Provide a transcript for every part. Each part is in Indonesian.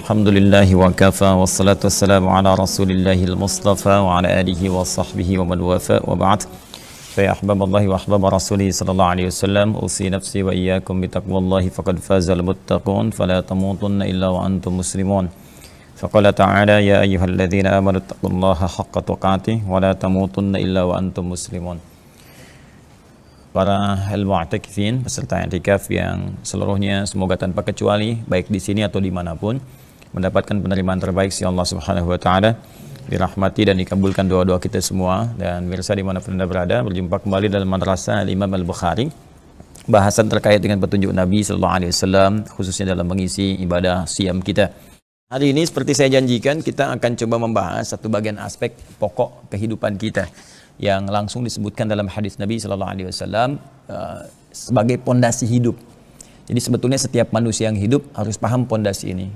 Alhamdulillahi wa kafa wassalatu wassalamu ala rasulillahil mustafa wa ala alihi wa sahbihi wa man wafa wa ba'd. Fa ya ahbaballahi wa ahbaba rasulihi sallallahu alaihi wasallam, usi nafsi wa iyyakum bitaqwallahi faqad fazal muttaqun fala tamutunna illa wa antum muslimun. Faqala ta'ala ya ayyuhalladzina amanu taqullaha haqqa tuqatih wa la tamutunna illa wa antum muslimun. Para al-mu'takifin peserta i'tikaf yang seluruhnya semoga tanpa kecuali baik di sini atau dimanapun mendapatkan penerimaan terbaik si Allah Subhanahu wa taala, dirahmati dan dikabulkan doa-doa kita semua. Dan pemirsa dimanapun Anda berada, berjumpa kembali dalam madrasah Imam Al-Bukhari, bahasan terkait dengan petunjuk Nabi sallallahu alaihi wasallam khususnya dalam mengisi ibadah siam kita. Hari ini seperti saya janjikan, kita akan coba membahas satu bagian aspek pokok kehidupan kita yang langsung disebutkan dalam hadis Nabi sallallahu alaihi wasallam sebagai pondasi hidup. Jadi sebetulnya setiap manusia yang hidup harus paham pondasi ini.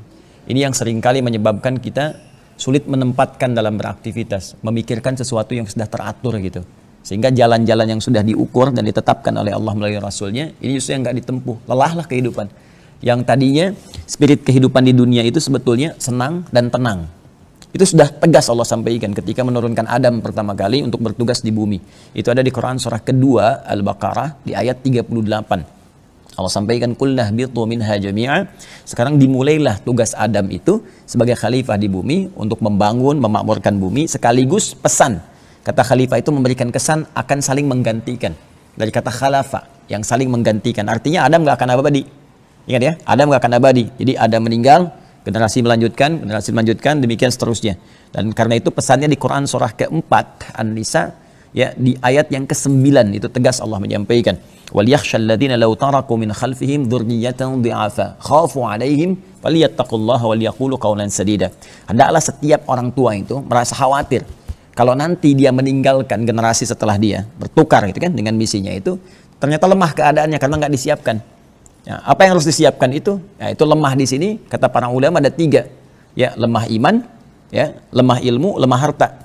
Ini yang seringkali menyebabkan kita sulit menempatkan dalam beraktivitas, memikirkan sesuatu yang sudah teratur gitu. Sehingga jalan-jalan yang sudah diukur dan ditetapkan oleh Allah melalui Rasulnya, ini justru yang nggak ditempuh. Lelahlah kehidupan. Yang tadinya spirit kehidupan di dunia itu sebetulnya senang dan tenang. Itu sudah tegas Allah sampaikan ketika menurunkan Adam pertama kali untuk bertugas di bumi. Itu ada di Quran surah kedua Al-Baqarah di ayat 38. Allah sampaikan qulna bitu minha jami'a. Sekarang dimulailah tugas Adam itu sebagai khalifah di bumi untuk membangun, memakmurkan bumi, sekaligus pesan. Kata khalifah itu memberikan kesan akan saling menggantikan. Dari kata khalafa yang saling menggantikan. Artinya Adam gak akan abadi. Ingat ya, Adam gak akan abadi. Jadi Adam meninggal, generasi melanjutkan, demikian seterusnya. Dan karena itu pesannya di Quran surah keempat An-Nisa ya, di ayat yang ke-9 itu tegas Allah menyampaikan wal yakhshal ladzina law taraku min khalfihim dzurriyyatan dhi'afa khafu 'alaihim falyattaqullaha wal yaqulu qawlan sadida. Hendaklah setiap orang tua itu merasa khawatir kalau nanti dia meninggalkan generasi setelah dia bertukar gitu kan dengan misinya itu ternyata lemah keadaannya karena nggak disiapkan. Ya, apa yang harus disiapkan itu? Ya, itu lemah di sini kata para ulama ada 3. Ya, lemah iman, ya, lemah ilmu, lemah harta.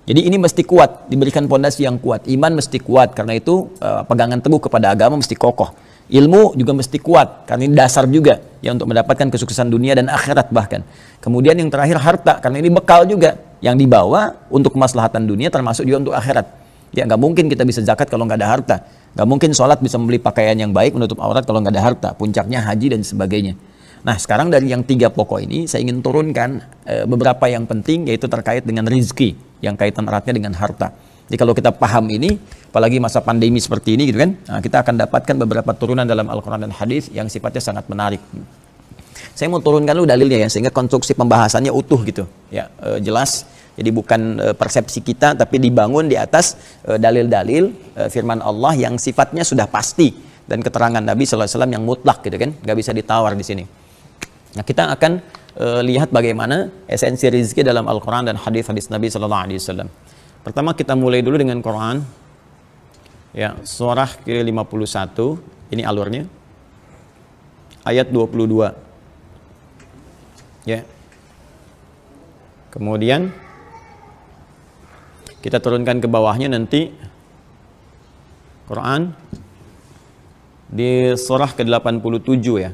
Jadi ini mesti kuat, diberikan pondasi yang kuat. Iman mesti kuat karena itu pegangan teguh kepada agama mesti kokoh. Ilmu juga mesti kuat karena ini dasar juga ya untuk mendapatkan kesuksesan dunia dan akhirat bahkan. Kemudian yang terakhir harta karena ini bekal juga yang dibawa untuk kemaslahatan dunia termasuk juga untuk akhirat. Ya nggak mungkin kita bisa zakat kalau nggak ada harta. Gak mungkin sholat bisa membeli pakaian yang baik menutup aurat kalau nggak ada harta. Puncaknya haji dan sebagainya. Nah sekarang dari yang 3 pokok ini saya ingin turunkan beberapa yang penting, yaitu terkait dengan rizki yang kaitan eratnya dengan harta. Jadi kalau kita paham ini, apalagi masa pandemi seperti ini gitu kan, nah, kita akan dapatkan beberapa turunan dalam Al-Quran dan Hadis yang sifatnya sangat menarik. Saya mau turunkan dulu dalilnya ya, sehingga konstruksi pembahasannya utuh gitu ya, jelas. Jadi bukan persepsi kita, tapi dibangun di atas dalil-dalil firman Allah yang sifatnya sudah pasti dan keterangan Nabi SAW yang mutlak gitu kan, nggak bisa ditawar di sini. Nah kita akan lihat bagaimana esensi rizki dalam Al-Quran dan hadis-hadis Nabi SAW. Pertama kita mulai dulu dengan Quran, ya surah ke-51, ini alurnya, ayat 22, ya. Kemudian kita turunkan ke bawahnya nanti Quran di surah ke-87 ya,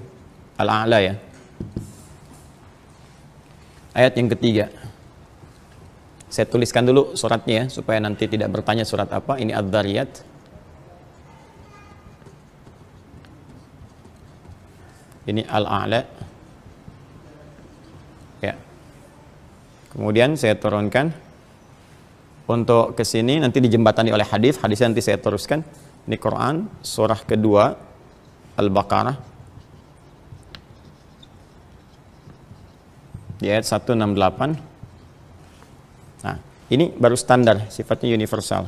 Al-A'la ya. Ayat yang ketiga. Saya tuliskan dulu suratnya ya, supaya nanti tidak bertanya surat apa. Ini Adz-Dzariyat. Ini Al-A'la. Ya. Kemudian saya turunkan untuk ke sini nanti dijembatani oleh hadis nanti saya teruskan. Ini Quran surah kedua Al-Baqarah di ayat 168. Nah, ini baru standar, sifatnya universal.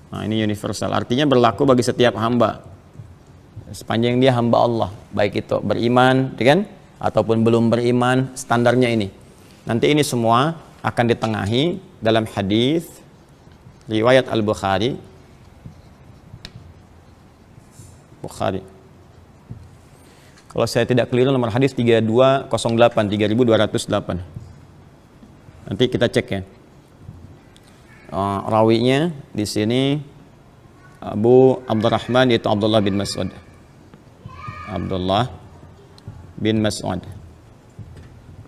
Nah, ini universal, artinya berlaku bagi setiap hamba. Sepanjang dia hamba Allah, baik itu beriman, kan? Ataupun belum beriman, standarnya ini. Nanti ini semua akan ditengahi dalam hadis riwayat Al-Bukhari. Kalau saya tidak keliru nomor hadis 3208, 3208. Nanti kita cek ya. Rawinya di sini Abu Abdurrahman, yaitu Abdullah bin Mas'ud. Abdullah bin Mas'ud.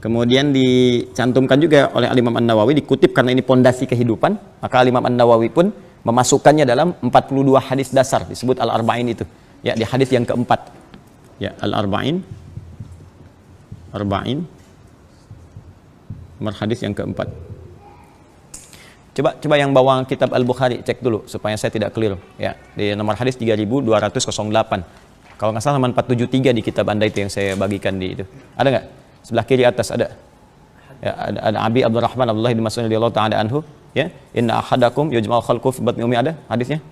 Kemudian dicantumkan juga oleh Al-Imam An-Nawawi, dikutip karena ini pondasi kehidupan, maka Al-Imam An-Nawawi pun memasukkannya dalam 42 hadis dasar, disebut Al-Arba'in itu. Ya, di hadis yang keempat. Ya, Al-Arba'in. Nomor hadis yang keempat. Coba yang bawa kitab Al-Bukhari cek dulu supaya saya tidak keliru. Ya, di nomor hadis 3208. Kalau nggak salah halaman 473 di kitab Anda itu yang saya bagikan di itu. Ada nggak? Sebelah kiri atas ada. Ya, ada Abi Abdurrahman Abdullah bin Mas'ud radhiyallahu ta'ala anhu, ya. Inna ahadakum yujma'u khalqu fi batni ummi, ada hadisnya?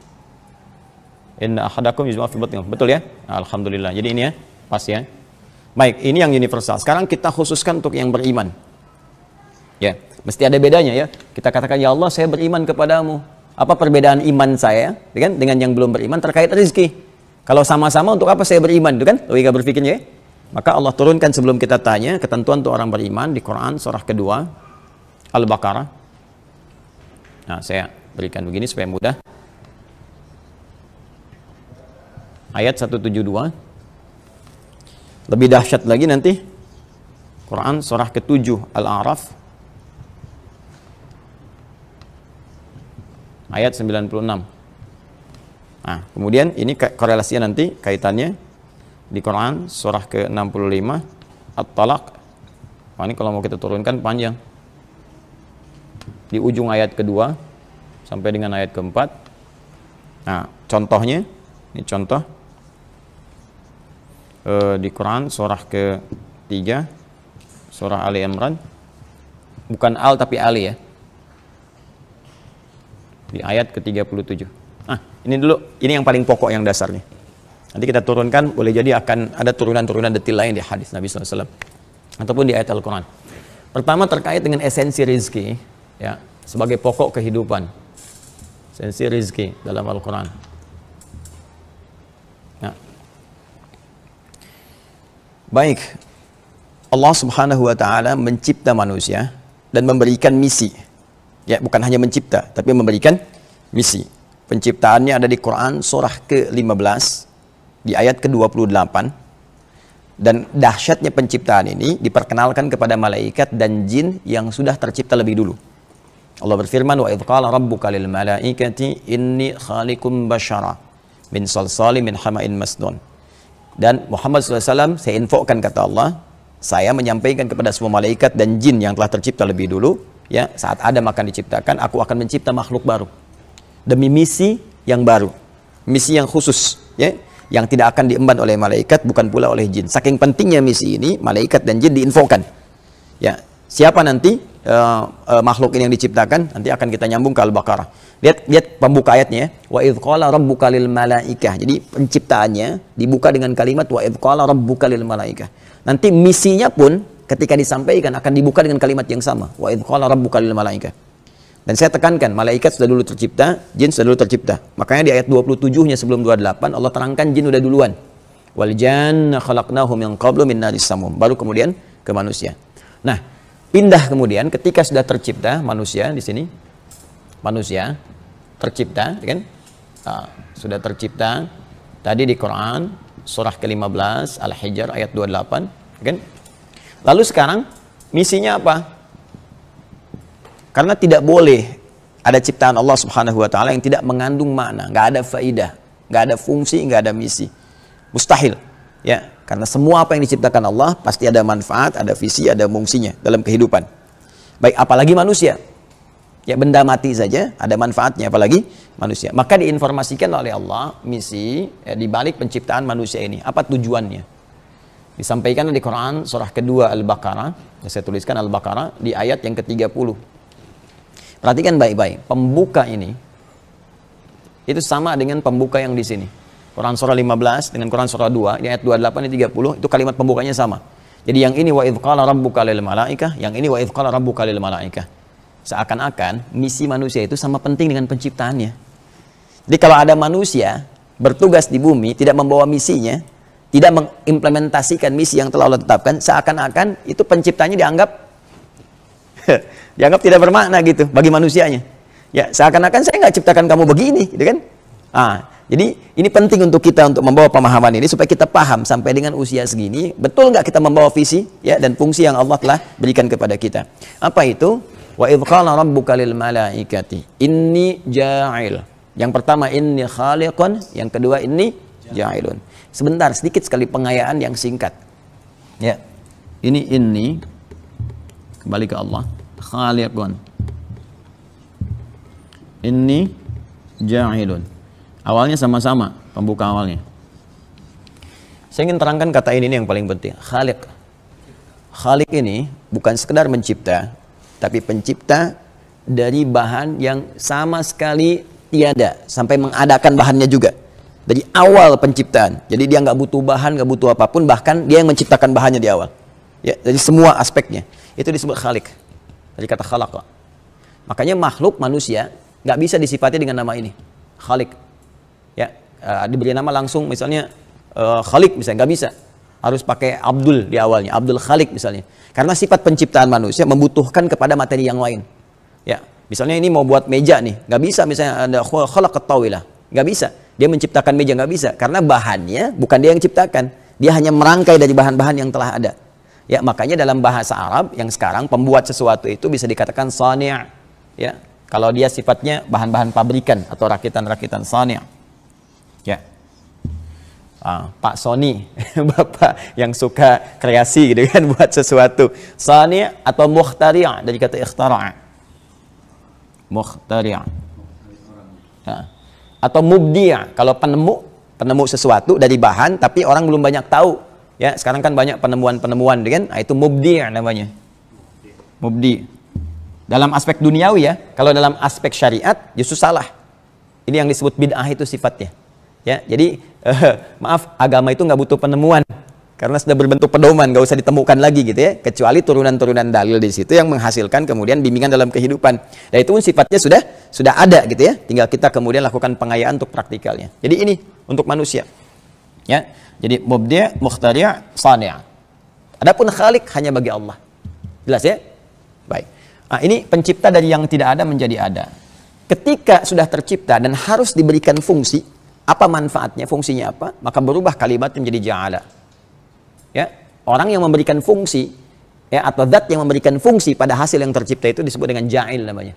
Inna ahadakum yujma'u fi batni ummi. Betul ya? Alhamdulillah. Jadi ini ya, pas ya. Baik, ini yang universal. Sekarang kita khususkan untuk yang beriman. Ya, mesti ada bedanya ya. Kita katakan, ya Allah, saya beriman kepadamu. Apa perbedaan iman saya dengan yang belum beriman terkait rezeki? Kalau sama-sama, untuk apa saya beriman? Itu kan logika berpikirnya ya. Maka Allah turunkan sebelum kita tanya ketentuan untuk orang beriman di Quran surah kedua Al-Baqarah. Nah, saya berikan begini supaya mudah. Ayat 172. Lebih dahsyat lagi nanti Quran surah ke-7 Al-A'raf ayat 96. Nah, kemudian ini korelasinya nanti kaitannya di Quran surah ke-65 At-Talaq. Wah, ini kalau mau kita turunkan panjang. Di ujung ayat kedua sampai dengan ayat keempat. Nah, contohnya, ini contoh di Quran surah ke-3 surah Ali Imran. Bukan Al tapi Ali ya. Di ayat ke-37. Nah, ini dulu, ini yang paling pokok yang dasar nih. Nanti kita turunkan, boleh jadi akan ada turunan-turunan detil lain di hadis Nabi SAW ataupun di ayat Al-Quran. Pertama terkait dengan esensi rizki, ya, sebagai pokok kehidupan. Esensi rizki dalam Al-Quran. Ya. Baik, Allah Subhanahu wa Ta'ala mencipta manusia dan memberikan misi. Ya, bukan hanya mencipta, tapi memberikan misi. Penciptaannya ada di Quran surah ke-15 di ayat ke-28. Dan dahsyatnya penciptaan ini diperkenalkan kepada malaikat dan jin yang sudah tercipta lebih dulu. Allah berfirman, wa idh qala rabbuka lil malaikati inni khaliqum basyara min salsalin min hama'in masnun. Dan Muhammad SAW, saya infokan, kata Allah, saya menyampaikan kepada semua malaikat dan jin yang telah tercipta lebih dulu, ya, saat Adam akan diciptakan, aku akan mencipta makhluk baru demi misi yang baru, misi yang khusus, ya, yang tidak akan diemban oleh malaikat, bukan pula oleh jin. Saking pentingnya misi ini, malaikat dan jin diinfokan. Ya, siapa nanti makhluk ini yang diciptakan? Nanti akan kita nyambung ke Al-Baqarah. Lihat pembuka ayatnya, wa idh qala rabbuka lil malaikah. Jadi penciptaannya dibuka dengan kalimat wa idh qala rabbuka lil malaikah. Nanti misinya pun ketika disampaikan akan dibuka dengan kalimat yang sama, wa idh qala rabbuka lil malaikah. Dan saya tekankan, malaikat sudah dulu tercipta, jin sudah dulu tercipta. Makanya di ayat 27-nya sebelum 28, Allah terangkan jin sudah duluan. Wal janna khalaqnahu min qablu min naris samum. Baru kemudian ke manusia. Nah, pindah kemudian ketika sudah tercipta manusia di sini. Manusia tercipta, kan? Sudah tercipta tadi di Quran surah ke-15 Al-Hijr ayat 28, kan? Lalu sekarang misinya apa? Karena tidak boleh ada ciptaan Allah Subhanahu wa Ta'ala yang tidak mengandung makna, nggak ada faidah, nggak ada fungsi, nggak ada misi. Mustahil, ya. Karena semua apa yang diciptakan Allah pasti ada manfaat, ada visi, ada fungsinya dalam kehidupan. Baik, apalagi manusia. Ya, benda mati saja ada manfaatnya, apalagi manusia. Maka diinformasikan oleh Allah misi, ya, di balik penciptaan manusia ini. Apa tujuannya? Disampaikan di Quran surah kedua Al-Baqarah. Saya tuliskan Al-Baqarah di ayat yang ke-30. Perhatikan baik-baik, pembuka ini itu sama dengan pembuka yang di sini. Quran surah 15 dengan Quran surah 2, di ayat 28 dan 30, itu kalimat pembukanya sama. Jadi yang ini wa idh qala rabbuka lil malaikah, yang ini wa idh qala rabbuka lil malaikah. Seakan-akan misi manusia itu sama penting dengan penciptaannya. Jadi kalau ada manusia bertugas di bumi tidak membawa misinya, tidak mengimplementasikan misi yang telah Allah tetapkan, seakan-akan itu penciptanya dianggap tidak bermakna gitu bagi manusianya. Ya, seakan-akan saya nggak ciptakan kamu begini, gitu kan? Jadi ini penting untuk kita untuk membawa pemahaman ini supaya kita paham sampai dengan usia segini betul nggak kita membawa visi ya dan fungsi yang Allah telah berikan kepada kita. Apa itu? Wa idz qala rabbuka lil malaikati inni ja'il. Yang pertama inni khaliqun, yang kedua inni ja'ilun. Sebentar, sedikit sekali pengayaan yang singkat. Ya. Ini kembali ke Allah. Khaliqun. Inni ja'ilun. Awalnya sama-sama, pembuka awalnya. Saya ingin terangkan kata ini yang paling penting. Khaliq. Khaliq ini bukan sekedar mencipta, tapi pencipta dari bahan yang sama sekali tiada, sampai mengadakan bahannya juga. Dari awal penciptaan. Jadi dia nggak butuh bahan, nggak butuh apapun, bahkan dia yang menciptakan bahannya di awal. Ya, dari semua aspeknya. Itu disebut khaliq. Dari kata khalaqa. Makanya makhluk manusia nggak bisa disifati dengan nama ini. Khaliq. Ya, diberi nama langsung misalnya Khaliq misalnya, nggak bisa, harus pakai Abdul di awalnya, Abdul Khaliq misalnya, karena sifat penciptaan manusia membutuhkan kepada materi yang lain. Ya, misalnya ini mau buat meja nih, nggak bisa misalnya ada khalaqat tawilah, nggak bisa, dia menciptakan meja, nggak bisa, karena bahannya bukan dia yang ciptakan, dia hanya merangkai dari bahan-bahan yang telah ada. Ya, makanya dalam bahasa Arab yang sekarang pembuat sesuatu itu bisa dikatakan sani', ya, kalau dia sifatnya bahan-bahan pabrikan atau rakitan-rakitan sani'. Ya, Pak Sony, bapak yang suka kreasi gitu kan, buat sesuatu. Sani' atau mukhtari' dari kata ikhtara'. Mukhtari'. Ya. Atau mubdi', kalau penemu sesuatu dari bahan tapi orang belum banyak tahu. Ya, sekarang kan banyak penemuan-penemuan kan? Nah, itu mubdi' namanya. Mubdi'. Dalam aspek duniawi ya, kalau dalam aspek syariat justru salah. Ini yang disebut bid'ah itu sifatnya. Ya, jadi maaf, agama itu nggak butuh penemuan karena sudah berbentuk pedoman, nggak usah ditemukan lagi gitu ya, kecuali turunan-turunan dalil di situ yang menghasilkan kemudian bimbingan dalam kehidupan. Dan itu pun sifatnya sudah ada gitu ya, tinggal kita kemudian lakukan pengayaan untuk praktikalnya. Jadi ini untuk manusia. Ya, jadi mubdi', mukhtari', sani'. Adapun khaliq hanya bagi Allah. Jelas ya? Baik. Nah, ini pencipta dari yang tidak ada menjadi ada. Ketika sudah tercipta dan harus diberikan fungsi, apa manfaatnya, fungsinya apa? Maka berubah kalimat menjadi ja'ala. Ya, orang yang memberikan fungsi ya, atau zat yang memberikan fungsi pada hasil yang tercipta itu disebut dengan ja'il namanya.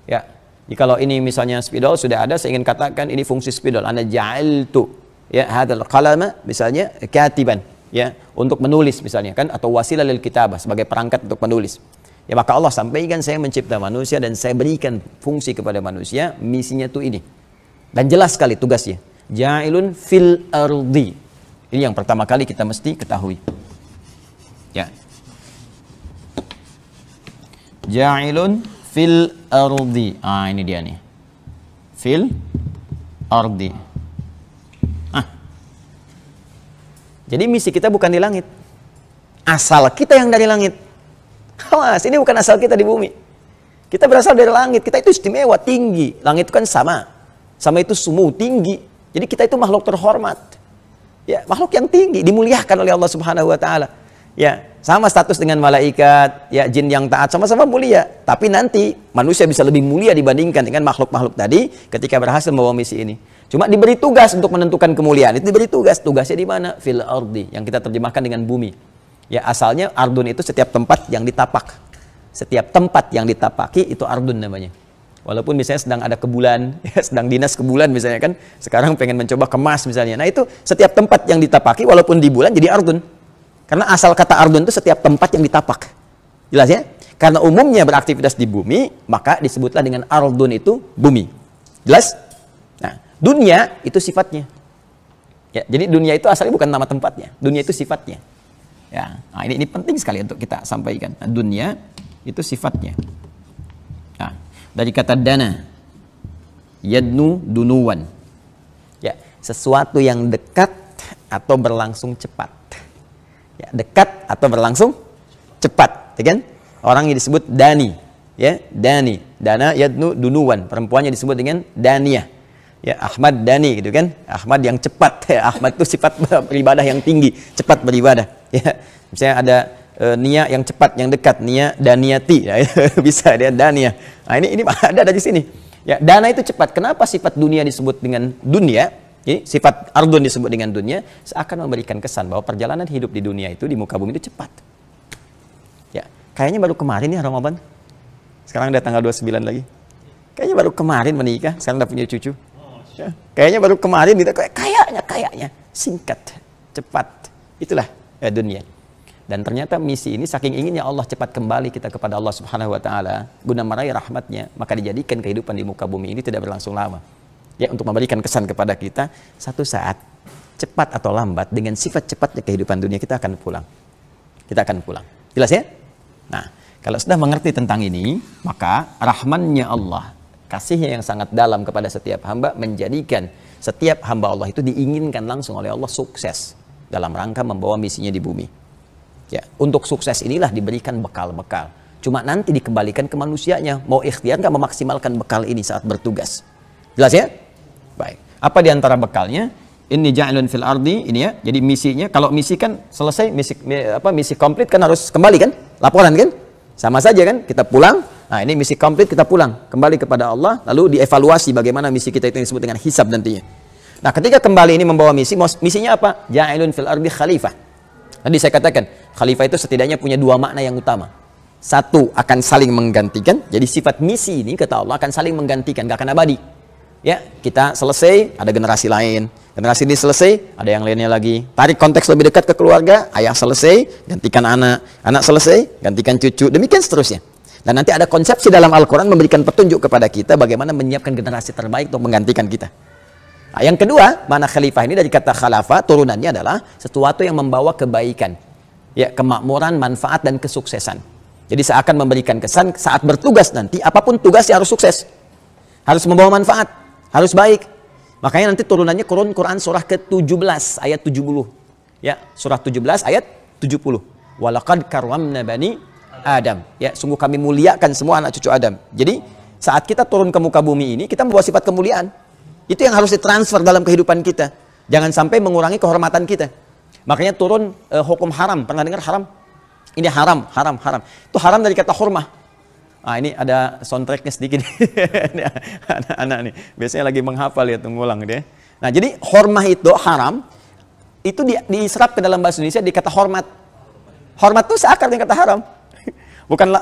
Ya. Jadi kalau ini misalnya spidol sudah ada, saya ingin katakan ini fungsi spidol. Ana ja'iltu ya hadzal qalama misalnya katiban ya, untuk menulis misalnya kan, atau wasilah lil kitabah sebagai perangkat untuk menulis. Ya, maka Allah sampaikan saya mencipta manusia dan saya berikan fungsi kepada manusia, misinya tuh ini. Dan jelas sekali tugasnya. Ja'ilun fil ardi. Ini yang pertama kali kita mesti ketahui. Ya. Ja'ilun fil ardi. Ah, ini dia nih. Fil ardi. Jadi misi kita bukan di langit. Asal kita yang dari langit. Awas, ini bukan asal kita di bumi. Kita berasal dari langit. Kita itu istimewa, tinggi. Langit itu kan sama. Sama itu sumu, tinggi. Jadi kita itu makhluk terhormat. Ya, makhluk yang tinggi, dimuliakan oleh Allah Subhanahu wa taala. Ya, sama status dengan malaikat, ya, jin yang taat, sama-sama mulia. Tapi nanti manusia bisa lebih mulia dibandingkan dengan makhluk-makhluk tadi ketika berhasil membawa misi ini. Cuma diberi tugas untuk menentukan kemuliaan. Itu diberi tugas. Tugasnya di mana? Fil ardi, yang kita terjemahkan dengan bumi. Ya, asalnya ardun itu setiap tempat yang ditapak. Setiap tempat yang ditapaki itu ardun namanya. Walaupun misalnya sedang ada ke bulan, ya, sedang dinas ke bulan misalnya kan, sekarang pengen mencoba ke Mars misalnya. Nah, itu setiap tempat yang ditapaki walaupun di bulan jadi ardun. Karena asal kata ardun itu setiap tempat yang ditapak. Jelas ya? Karena umumnya beraktivitas di bumi, maka disebutlah dengan ardun itu bumi. Jelas? Nah, dunia itu sifatnya. Ya, jadi dunia itu asalnya bukan nama tempatnya, dunia itu sifatnya. Ya, nah ini penting sekali untuk kita sampaikan. Nah, dunia itu sifatnya. Nah, dari kata dana, yadnu dunuwan. Ya, sesuatu yang dekat atau berlangsung cepat. Ya, dekat atau berlangsung cepat, ya kan? Orang yang disebut dani, ya, dani, dana yadnu dunuwan. Perempuannya disebut dengan daniyah. Ya, Ahmad Dani gitu kan, Ahmad yang cepat. Ya, Ahmad itu sifat beribadah yang tinggi, cepat beribadah. Ya, misalnya ada Nia yang cepat, yang dekat, Nia Daniyati, ya, bisa dia Daniyah. Nah, ini ada di sini. Ya, dana itu cepat. Kenapa sifat dunia disebut dengan dunia? Jadi sifat ardun disebut dengan dunia seakan memberikan kesan bahwa perjalanan hidup di dunia itu, di muka bumi itu cepat. Ya, kayaknya baru kemarin ya Ramadan. Sekarang udah tanggal 29 lagi. Kayaknya baru kemarin menikah, sekarang udah punya cucu. Ya, kayaknya baru kemarin gitu, kayaknya singkat, cepat. Itulah dunia. Dan ternyata misi ini saking inginnya Allah cepat kembali kita kepada Allah Subhanahu wa taala guna meraih rahmatnya, maka dijadikan kehidupan di muka bumi ini tidak berlangsung lama. Ya, untuk memberikan kesan kepada kita, satu saat cepat atau lambat dengan sifat cepatnya kehidupan dunia kita akan pulang. Kita akan pulang. Jelas ya? Nah, kalau sudah mengerti tentang ini, maka rahmannya Allah, kasihnya yang sangat dalam kepada setiap hamba menjadikan setiap hamba Allah itu diinginkan langsung oleh Allah sukses dalam rangka membawa misinya di bumi. Ya, untuk sukses inilah diberikan bekal-bekal. Cuma nanti dikembalikan ke manusianya, mau ikhtiar nggak memaksimalkan bekal ini saat bertugas. Jelas ya? Baik. Apa di antara bekalnya? Inni ja'ilun fil ardi, ini ya. Jadi misinya, kalau misi kan selesai, misi komplit kan harus kembali kan? Laporan kan? Sama saja kan? Kita pulang. Nah, ini misi komplit, kita pulang kembali kepada Allah, lalu dievaluasi bagaimana misi kita itu yang disebut dengan hisab nantinya. Nah, ketika kembali ini membawa misinya apa? Ja'ilun fil ardi khalifah. Tadi saya katakan, khalifah itu setidaknya punya dua makna yang utama. Satu, akan saling menggantikan. Jadi sifat misi ini kata Allah akan saling menggantikan, gak akan abadi. Ya, kita selesai, ada generasi lain. Generasi ini selesai, ada yang lainnya lagi. Tarik konteks lebih dekat ke keluarga, ayah selesai, gantikan anak. Anak selesai, gantikan cucu. Demikian seterusnya. Dan nanti ada konsepsi dalam Al-Quran memberikan petunjuk kepada kita bagaimana menyiapkan generasi terbaik untuk menggantikan kita. Nah, yang kedua, mana khalifah ini dari kata khalafa, turunannya adalah sesuatu yang membawa kebaikan. Ya, kemakmuran, manfaat, dan kesuksesan. Jadi seakan memberikan kesan saat bertugas nanti, apapun tugasnya harus sukses. Harus membawa manfaat, harus baik. Makanya nanti turunannya Quran surah ke-17 ayat 70. Ya, surah 17 ayat 70. Walaqad karramna bani Adam. Ya, sungguh kami muliakan semua anak cucu Adam. Jadi, saat kita turun ke muka bumi ini, kita membawa sifat kemuliaan. Itu yang harus ditransfer dalam kehidupan kita. Jangan sampai mengurangi kehormatan kita. Makanya turun hukum haram. Pernah dengar haram? Ini haram. Itu haram dari kata hurmah. Nah, ini ada soundtracknya sedikit. Ini anak-anak nih. Biasanya lagi menghafal ya, ngulang dia. Nah, jadi hormah itu haram. Itu diserap ke dalam bahasa Indonesia di kata hormat. Hormat itu seakar dengan kata haram.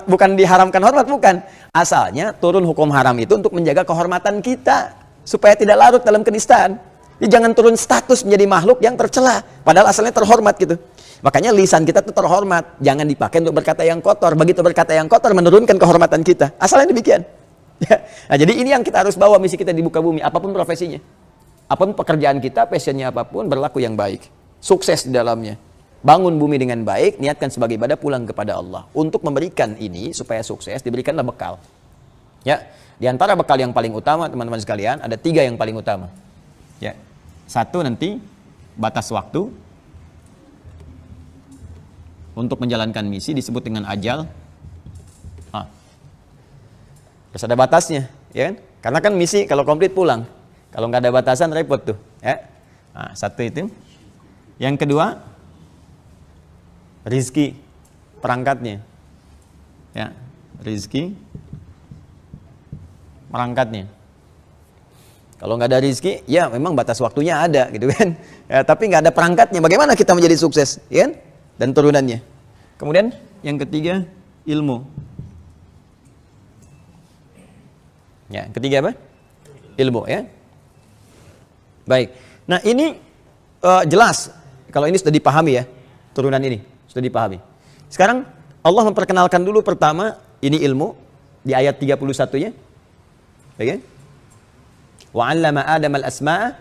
Bukan diharamkan hormat, bukan. Asalnya turun hukum haram itu untuk menjaga kehormatan kita. Supaya tidak larut dalam kenistaan. Jadi jangan turun status menjadi makhluk yang tercela. Padahal asalnya terhormat gitu. Makanya lisan kita itu terhormat. Jangan dipakai untuk berkata yang kotor. Begitu berkata yang kotor menurunkan kehormatan kita. Asalnya demikian. Nah, jadi ini yang kita harus bawa misi kita di muka bumi. Apapun profesinya. Apapun pekerjaan kita, passionnya apapun, berlaku yang baik. Sukses di dalamnya. Bangun bumi dengan baik, niatkan sebagai ibadah, pulang kepada Allah. Untuk memberikan ini, supaya sukses, diberikanlah bekal. Ya, di antara bekal yang paling utama, teman-teman sekalian, ada 3 yang paling utama. Ya, 1 nanti, batas waktu. Untuk menjalankan misi disebut dengan ajal. Terus ada batasnya, ya kan? Karena kan misi kalau komplit pulang. Kalau nggak ada batasan repot tuh, ya. Nah, 1 itu. Yang kedua, rizki perangkatnya. Ya, rizki perangkatnya. Kalau nggak ada rizki, ya memang batas waktunya ada, gitu kan? Ya, tapi nggak ada perangkatnya. Bagaimana kita menjadi sukses, ya kan? Dan turunannya. Kemudian yang ketiga, ilmu. Ya, ketiga apa? Ilmu, ya. Baik. Nah, ini jelas kalau ini sudah dipahami ya, turunan ini sudah dipahami. Sekarang Allah memperkenalkan dulu pertama ini ilmu di ayat 31-nya. Ya kan? Wa 'allama Adam al-asma'a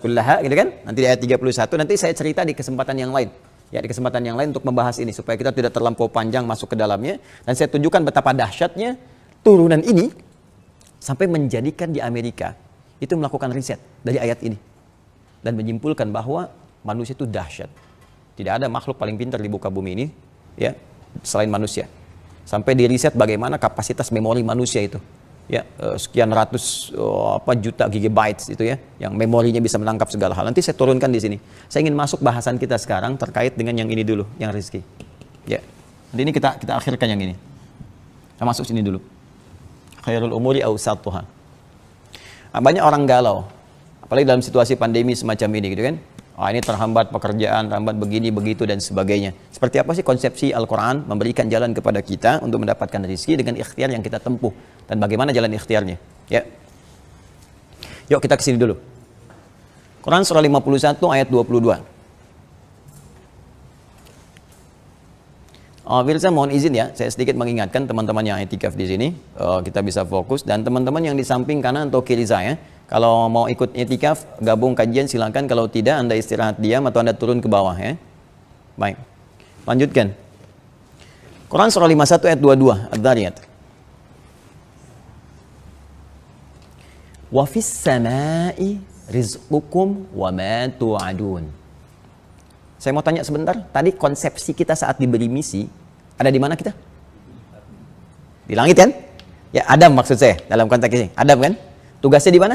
kullaha, gitu kan? Nanti di ayat 31, nanti saya cerita di kesempatan yang lain. Ya, di kesempatan yang lain untuk membahas ini supaya kita tidak terlampau panjang masuk ke dalamnya, dan saya tunjukkan betapa dahsyatnya turunan ini sampai menjadikan di Amerika itu melakukan riset dari ayat ini dan menyimpulkan bahwa manusia itu dahsyat. Tidak ada makhluk paling pintar di muka bumi ini, ya, selain manusia. Sampai di riset bagaimana kapasitas memori manusia itu. Ya, sekian ratus juta gigabytes itu ya, yang memorinya bisa menangkap segala hal. Nanti saya turunkan di sini. Saya ingin masuk bahasan kita sekarang terkait dengan yang ini dulu, yang rizki. Ya, nanti ini kita akhirkan yang ini. Saya masuk sini dulu. Khairul umuri awsatuha. Banyak orang galau. Apalagi dalam situasi pandemi semacam ini gitu kan. Ini terhambat pekerjaan, terhambat begini, begitu, dan sebagainya. Seperti apa sih konsepsi Al-Quran memberikan jalan kepada kita untuk mendapatkan rezeki dengan ikhtiar yang kita tempuh. Dan bagaimana jalan ikhtiarnya. Ya. Yuk kita kesini dulu. Quran surah 51 ayat 22. Firza mohon izin ya, saya sedikit mengingatkan teman-teman yang i'tikaf di sini. Kita bisa fokus. Dan teman-teman yang di samping kanan atau kiri saya, kalau mau ikut i'tikaf, gabung kajian silakan. Kalau tidak, Anda istirahat diam atau Anda turun ke bawah ya. Baik. Lanjutkan. Quran surah 51 ayat 22, Ad-Dhariyat. Wa fis samai rizqukum wa ma tu'adun. Saya mau tanya sebentar, tadi konsepsi kita saat diberi misi ada di mana kita? Di langit kan? Ya, Adam maksud saya dalam konteks ini. Adam kan? Tugasnya di mana?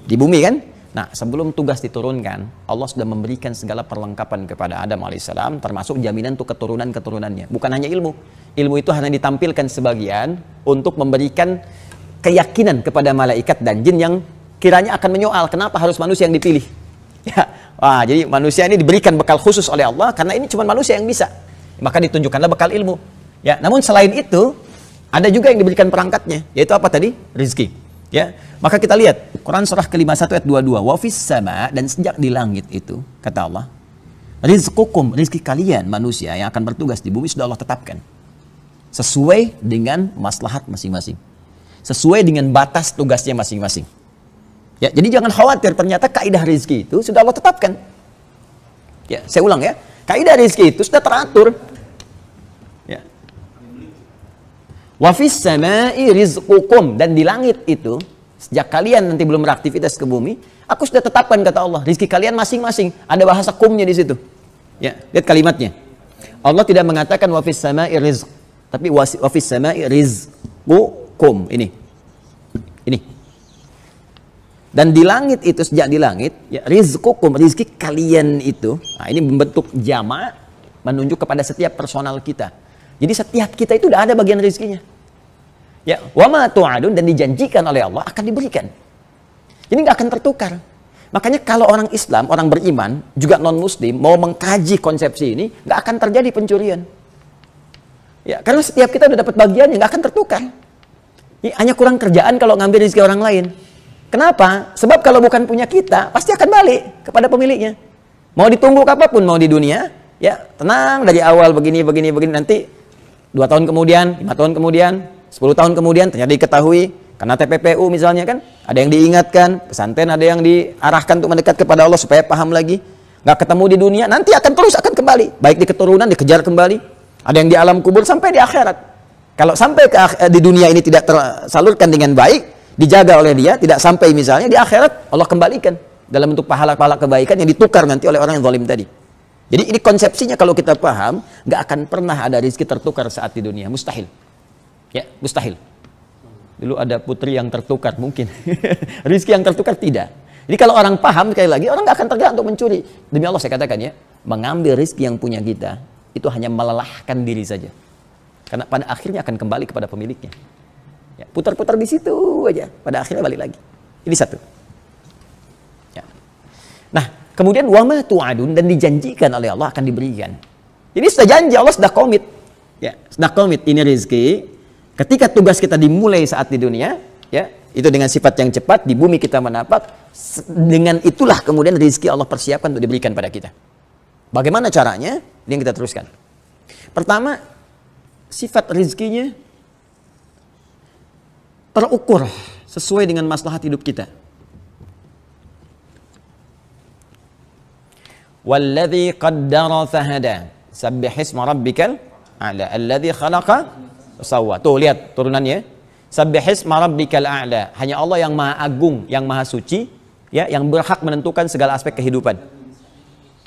Di bumi kan? Nah, sebelum tugas diturunkan, Allah sudah memberikan segala perlengkapan kepada Adam alaihissalam, termasuk jaminan untuk keturunan-keturunannya. Bukan hanya ilmu. Ilmu itu hanya ditampilkan sebagian untuk memberikan keyakinan kepada malaikat dan jin yang kiranya akan menyoal, kenapa harus manusia yang dipilih? Ya, jadi manusia ini diberikan bekal khusus oleh Allah, karena ini cuma manusia yang bisa. Maka ditunjukkanlah bekal ilmu. Ya, namun selain itu, ada juga yang diberikan perangkatnya, yaitu apa tadi? Rizki. Ya, maka kita lihat Quran surah ke-51 ayat 22, wa fis sama, dan sejak di langit itu kata Allah, rizqukum, rizki kalian manusia yang akan bertugas di bumi sudah Allah tetapkan sesuai dengan maslahat masing-masing, sesuai dengan batas tugasnya masing-masing. Ya, jadi jangan khawatir, ternyata kaidah rizki itu sudah Allah tetapkan. Ya, saya ulang ya, kaidah rizki itu sudah teratur. Ya. Wa fis samai rizqukum, dan di langit itu sejak kalian nanti belum beraktivitas ke bumi, aku sudah tetapkan kata Allah, rizki kalian masing-masing. Ada bahasa kumnya di situ. Ya, lihat kalimatnya. Allah tidak mengatakan wa fis samai rizq, tapi wa fis samai rizqukum. Ini. Dan di langit itu, sejak di langit, ya, rizqukum, rizki kalian itu, nah ini membentuk jama' menunjuk kepada setiap personal kita. Jadi setiap kita itu udah ada bagian rizkinya. Ya, wa ma tu'adun, dan dijanjikan oleh Allah akan diberikan. Ini nggak akan tertukar. Makanya kalau orang Islam, orang beriman, juga non-muslim, mau mengkaji konsepsi ini, nggak akan terjadi pencurian. Ya, karena setiap kita udah dapat bagiannya, nggak akan tertukar. Ini hanya kurang kerjaan kalau ngambil rezeki orang lain. Kenapa? Sebab kalau bukan punya kita, pasti akan balik kepada pemiliknya. Mau ditunggu apapun, mau di dunia, ya tenang dari awal begini, nanti 2 tahun kemudian, 5 tahun kemudian, 10 tahun kemudian, ternyata diketahui, karena TPPU misalnya kan, ada yang diingatkan, pesantren ada yang diarahkan untuk mendekat kepada Allah supaya paham lagi. Nggak ketemu di dunia, nanti akan terus akan kembali. Baik di keturunan, dikejar kembali. Ada yang di alam kubur, sampai di akhirat. Kalau sampai di dunia ini tidak tersalurkan dengan baik, dijaga oleh dia, tidak sampai misalnya di akhirat, Allah kembalikan dalam bentuk pahala-pahala kebaikan yang ditukar nanti oleh orang yang zalim tadi. Jadi ini konsepsinya kalau kita paham, nggak akan pernah ada rezeki tertukar saat di dunia, mustahil. Ya, mustahil. Dulu ada putri yang tertukar mungkin, rezeki yang tertukar tidak. Jadi kalau orang paham, sekali lagi, orang nggak akan tergerak untuk mencuri. Demi Allah saya katakan ya, mengambil rezeki yang punya kita itu hanya melelahkan diri saja, karena pada akhirnya akan kembali kepada pemiliknya. Ya, putar-putar di situ aja, pada akhirnya balik lagi. Ini satu. Ya. Nah, kemudian wama tu'adun, dan dijanjikan oleh Allah akan diberikan. Ini sudah janji, Allah sudah komit. Ya, sudah komit ini rezeki. Ketika tugas kita dimulai saat di dunia, ya, itu dengan sifat yang cepat, di bumi kita menapak, dengan itulah kemudian rezeki Allah persiapkan untuk diberikan pada kita. Bagaimana caranya? Ini yang kita teruskan. Pertama, sifat rezekinya terukur sesuai dengan maslahat hidup kita. Walladzi qaddara fahada, sabbihisma rabbikal a'la, alladzi khalaqa fasawwa. Tuh lihat turunannya. Sabbihisma rabbikal a'la. Hanya Allah yang Maha Agung, yang Maha Suci, ya, yang berhak menentukan segala aspek kehidupan.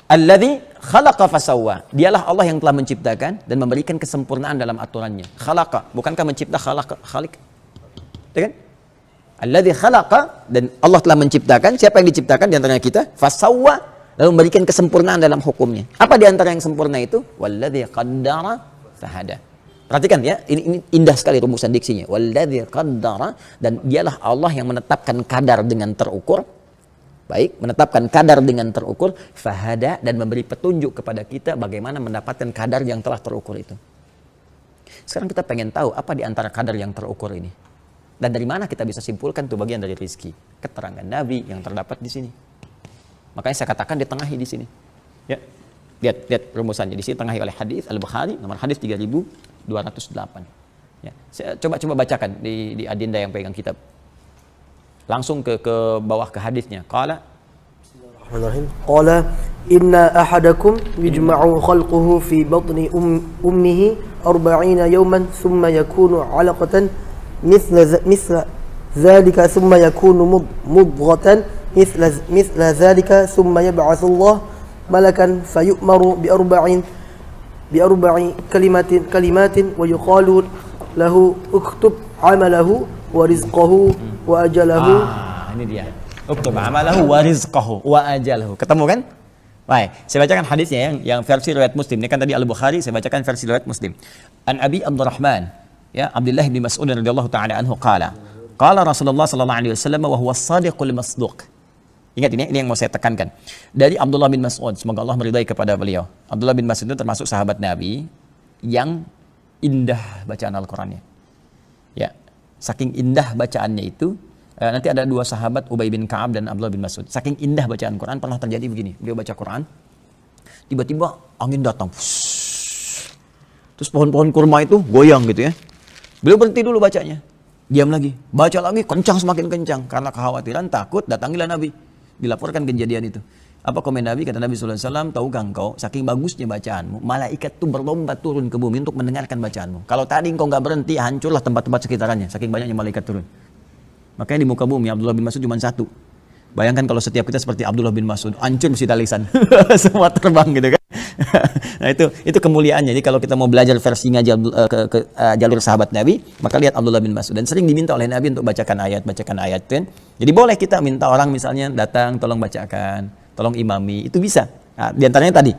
Alladzi khalaqa fasawwa. Dialah Allah yang telah menciptakan dan memberikan kesempurnaan dalam aturannya. Khalaqa, bukankah mencipta khaliq? Ya kan? Alladzi khalaqa, dan Allah telah menciptakan. Siapa yang diciptakan di antara kita? Fasawwa, lalu memberikan kesempurnaan dalam hukumnya. Apa di antara yang sempurna itu? Walladzi qaddara fahada. Perhatikan ya, ini indah sekali rumusan diksinya. Walladzi qaddara, dan dialah Allah yang menetapkan kadar dengan terukur. Baik, menetapkan kadar dengan terukur, fahada, dan memberi petunjuk kepada kita bagaimana mendapatkan kadar yang telah terukur itu. Sekarang kita pengen tahu apa di antara kadar yang terukur ini. Dan dari mana kita bisa simpulkan itu bagian dari rizki. Keterangan Nabi yang terdapat di sini. Makanya saya katakan ditengahi di sini. Ya, lihat rumusannya di sini tengahi oleh hadis Al-Bukhari nomor hadis 3208. Ya, saya coba bacakan di adinda yang pegang kitab. Langsung ke bawah ke hadisnya. Qala Qala inna ahadakum yujma'u khalquhu fi batni ummihi 40 yawman thumma yakunu 'alaqatan mithla dhalika thumma yakunu mudghatan mithla dhalika thumma yab'athu Allah malakan fayu'maru bi arba'i kalimatin wa yuqalu lahu uktub 'amalahu wa rizqahu wa ajalahu. Ini dia. Uktub amalahu wa rizqahu wa ajalahu. Ketemu kan? Baik, saya bacakan hadisnya yang versi riwayat Muslim. Ini kan tadi Al-Bukhari, saya bacakan versi riwayat Muslim. An Abi Abdurrahman, ya, Abdullah bin Mas'ud radhiyallahu taala anhu qala Rasulullah sallallahu alaihi wasallam wa huwa as-sadiqul masduq. Ingat ini yang mau saya tekankan. Dari Abdullah bin Mas'ud, semoga Allah meridai kepada beliau. Abdullah bin Mas'ud itu termasuk sahabat Nabi yang indah bacaan Al-Qur'annya. Ya, saking indah bacaannya itu, nanti ada dua sahabat, Ubay bin Ka'ab dan Abdullah bin Mas'ud. Saking indah bacaan Quran, pernah terjadi begini. Beliau baca Quran, tiba-tiba angin datang. Terus pohon-pohon kurma itu goyang gitu ya. Beliau berhenti dulu bacanya. Diam lagi. Baca lagi, kencang semakin kencang. Karena kekhawatiran, takut, datangilah Nabi. Dilaporkan kejadian itu. Apa komen Nabi? Kata Nabi SAW, tahukah engkau, saking bagusnya bacaanmu, malaikat itu berlomba turun ke bumi untuk mendengarkan bacaanmu. Kalau tadi engkau nggak berhenti, hancurlah tempat-tempat sekitarannya. Saking banyaknya malaikat turun. Makanya di muka bumi Abdullah bin Mas'ud cuma satu. Bayangkan kalau setiap kita seperti Abdullah bin Mas'ud, hancur mesti lisan. Semua terbang gitu kan. Nah itu kemuliaannya. Jadi kalau kita mau belajar versinya jalur sahabat Nabi, maka lihat Abdullah bin Mas'ud. Dan sering diminta oleh Nabi untuk bacakan ayat kan. Jadi boleh kita minta orang misalnya datang, tolong bacakan, tolong imami, itu bisa. Nah, di antaranya tadi.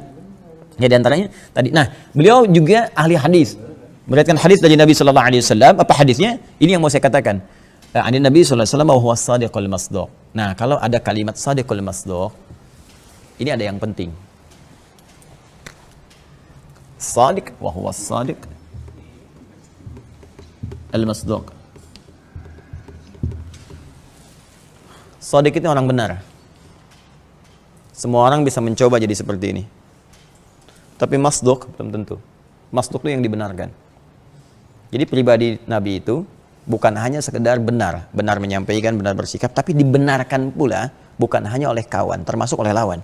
Ya di antaranya tadi. Nah, beliau juga ahli hadis. Meriwayatkan hadis dari Nabi sallallahu alaihi wasallam. Apa hadisnya? Ini yang mau saya katakan. Ani Nabi sallallahu alaihi wasallam wa huwa as-sadiqul masduq. Nah, kalau ada kalimat sadiqul masduq, ini ada yang penting. Sadiq wa huwa as-sadiq al-masduq. Sadiq itu orang benar. Semua orang bisa mencoba jadi seperti ini. Tapi masduq belum tentu. Masduq itu yang dibenarkan. Jadi pribadi Nabi itu bukan hanya sekedar benar menyampaikan, benar bersikap, tapi dibenarkan pula bukan hanya oleh kawan, termasuk oleh lawan.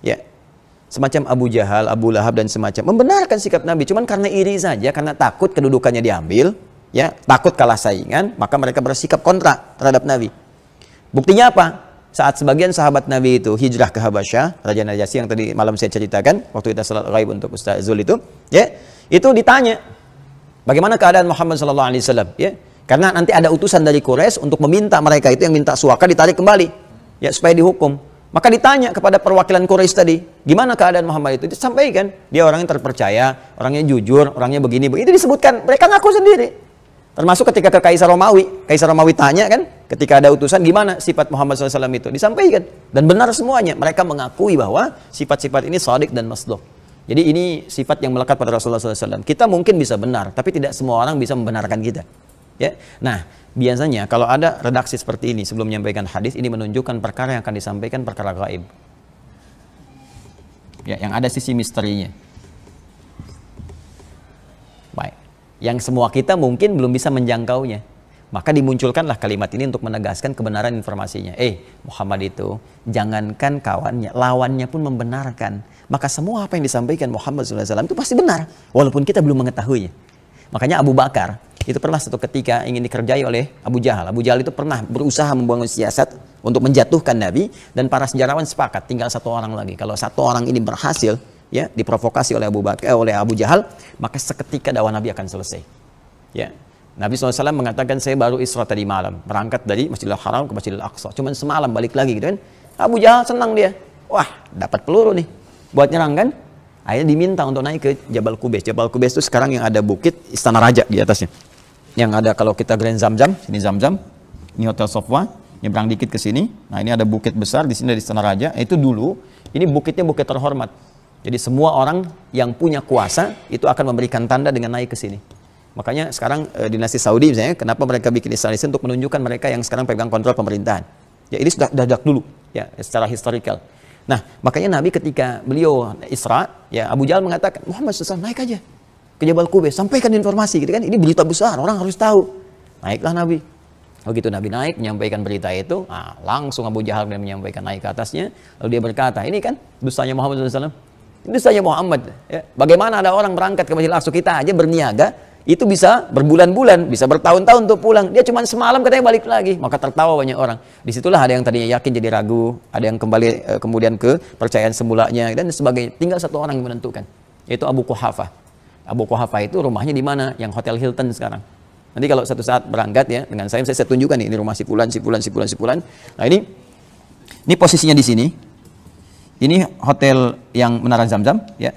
Ya, semacam Abu Jahal, Abu Lahab dan semacam membenarkan sikap Nabi, cuman karena iri saja, karena takut kedudukannya diambil, ya, takut kalah saingan, maka mereka bersikap kontra terhadap Nabi. Buktinya apa? Saat sebagian sahabat Nabi itu hijrah ke Habasyah, Raja Najasyi yang tadi malam saya ceritakan, waktu kita salat ghaib untuk Ustaz Zul itu, ya, itu ditanya, bagaimana keadaan Muhammad sallallahu alaihi wasallam, ya? Karena nanti ada utusan dari Quraisy untuk meminta mereka itu yang minta suaka ditarik kembali, ya, supaya dihukum. Maka ditanya kepada perwakilan Quraisy tadi, gimana keadaan Muhammad itu? Disampaikan, dia orang yang terpercaya, orangnya jujur, orangnya begini. Itu disebutkan, mereka ngaku sendiri. Termasuk ketika ke Kaisar Romawi tanya kan, ketika ada utusan gimana sifat Muhammad SAW itu? Disampaikan. Dan benar semuanya, mereka mengakui bahwa sifat-sifat ini shadiq dan masduq. Jadi ini sifat yang melekat pada Rasulullah SAW. Kita mungkin bisa benar, tapi tidak semua orang bisa membenarkan kita. Ya, nah biasanya kalau ada redaksi seperti ini sebelum menyampaikan hadis, ini menunjukkan perkara yang akan disampaikan perkara gaib. Ya, yang ada sisi misterinya. Baik, yang semua kita mungkin belum bisa menjangkaunya. Maka dimunculkanlah kalimat ini untuk menegaskan kebenaran informasinya. Muhammad itu jangankan kawannya, lawannya pun membenarkan. Maka semua apa yang disampaikan Muhammad SAW itu pasti benar, walaupun kita belum mengetahuinya. Makanya Abu Bakar itu pernah suatu ketika ingin dikerjai oleh Abu Jahal. Abu Jahal itu pernah berusaha membangun siasat untuk menjatuhkan Nabi, dan para sejarawan sepakat tinggal satu orang lagi. Kalau satu orang ini berhasil, ya, diprovokasi oleh oleh Abu Jahal, maka seketika dakwah Nabi akan selesai. Ya, Nabi SAW mengatakan, saya baru Isra tadi malam, berangkat dari Masjidil Haram ke Masjidil Aqsa, cuman semalam balik lagi gitu kan. Abu Jahal senang dia, wah dapat peluru nih buat nyerang kan. Akhirnya diminta untuk naik ke Jabal Qubais. Jabal Qubais itu sekarang yang ada bukit Istana Raja di atasnya. Yang ada kalau kita Grand Zamzam, sini Zamzam, ini Hotel Sofwa, nyebrang dikit ke sini. Nah, ini ada bukit besar di sini dari Istana Raja. Itu dulu, ini bukitnya bukit terhormat. Jadi semua orang yang punya kuasa itu akan memberikan tanda dengan naik ke sini. Makanya sekarang dinasti Saudi misalnya, kenapa mereka bikin istana di sini untuk menunjukkan mereka yang sekarang pegang kontrol pemerintahan. Ya, ini sudah dari dulu ya, secara historical. Nah, makanya Nabi ketika beliau Isra, ya Abu Jahal mengatakan, Muhammad SAW naik aja ke Jabal Qubais, sampaikan informasi gitu kan. Ini berita besar, orang harus tahu. Naiklah Nabi. Begitu Nabi naik menyampaikan berita itu, langsung Abu Jahal menyampaikan naik ke atasnya. Lalu dia berkata, ini kan dustanya Muhammad SAW. Ini dustanya Muhammad. Ya. Bagaimana ada orang berangkat ke Masjidil Aqsa, kita aja berniaga, itu bisa berbulan-bulan, bisa bertahun-tahun untuk pulang. Dia cuma semalam katanya balik lagi. Maka tertawa banyak orang. Disitulah ada yang tadinya yakin jadi ragu, ada yang kembali kemudian ke percayaan semulanya dan sebagainya. Tinggal satu orang yang menentukan, yaitu Abu Quhafah. Abu Quhafah itu rumahnya di mana? Yang Hotel Hilton sekarang. Nanti kalau satu saat berangkat ya dengan saya tunjukkan nih, ini rumah si fulan. Nah, ini posisinya di sini. Ini hotel yang Menara Zamzam ya.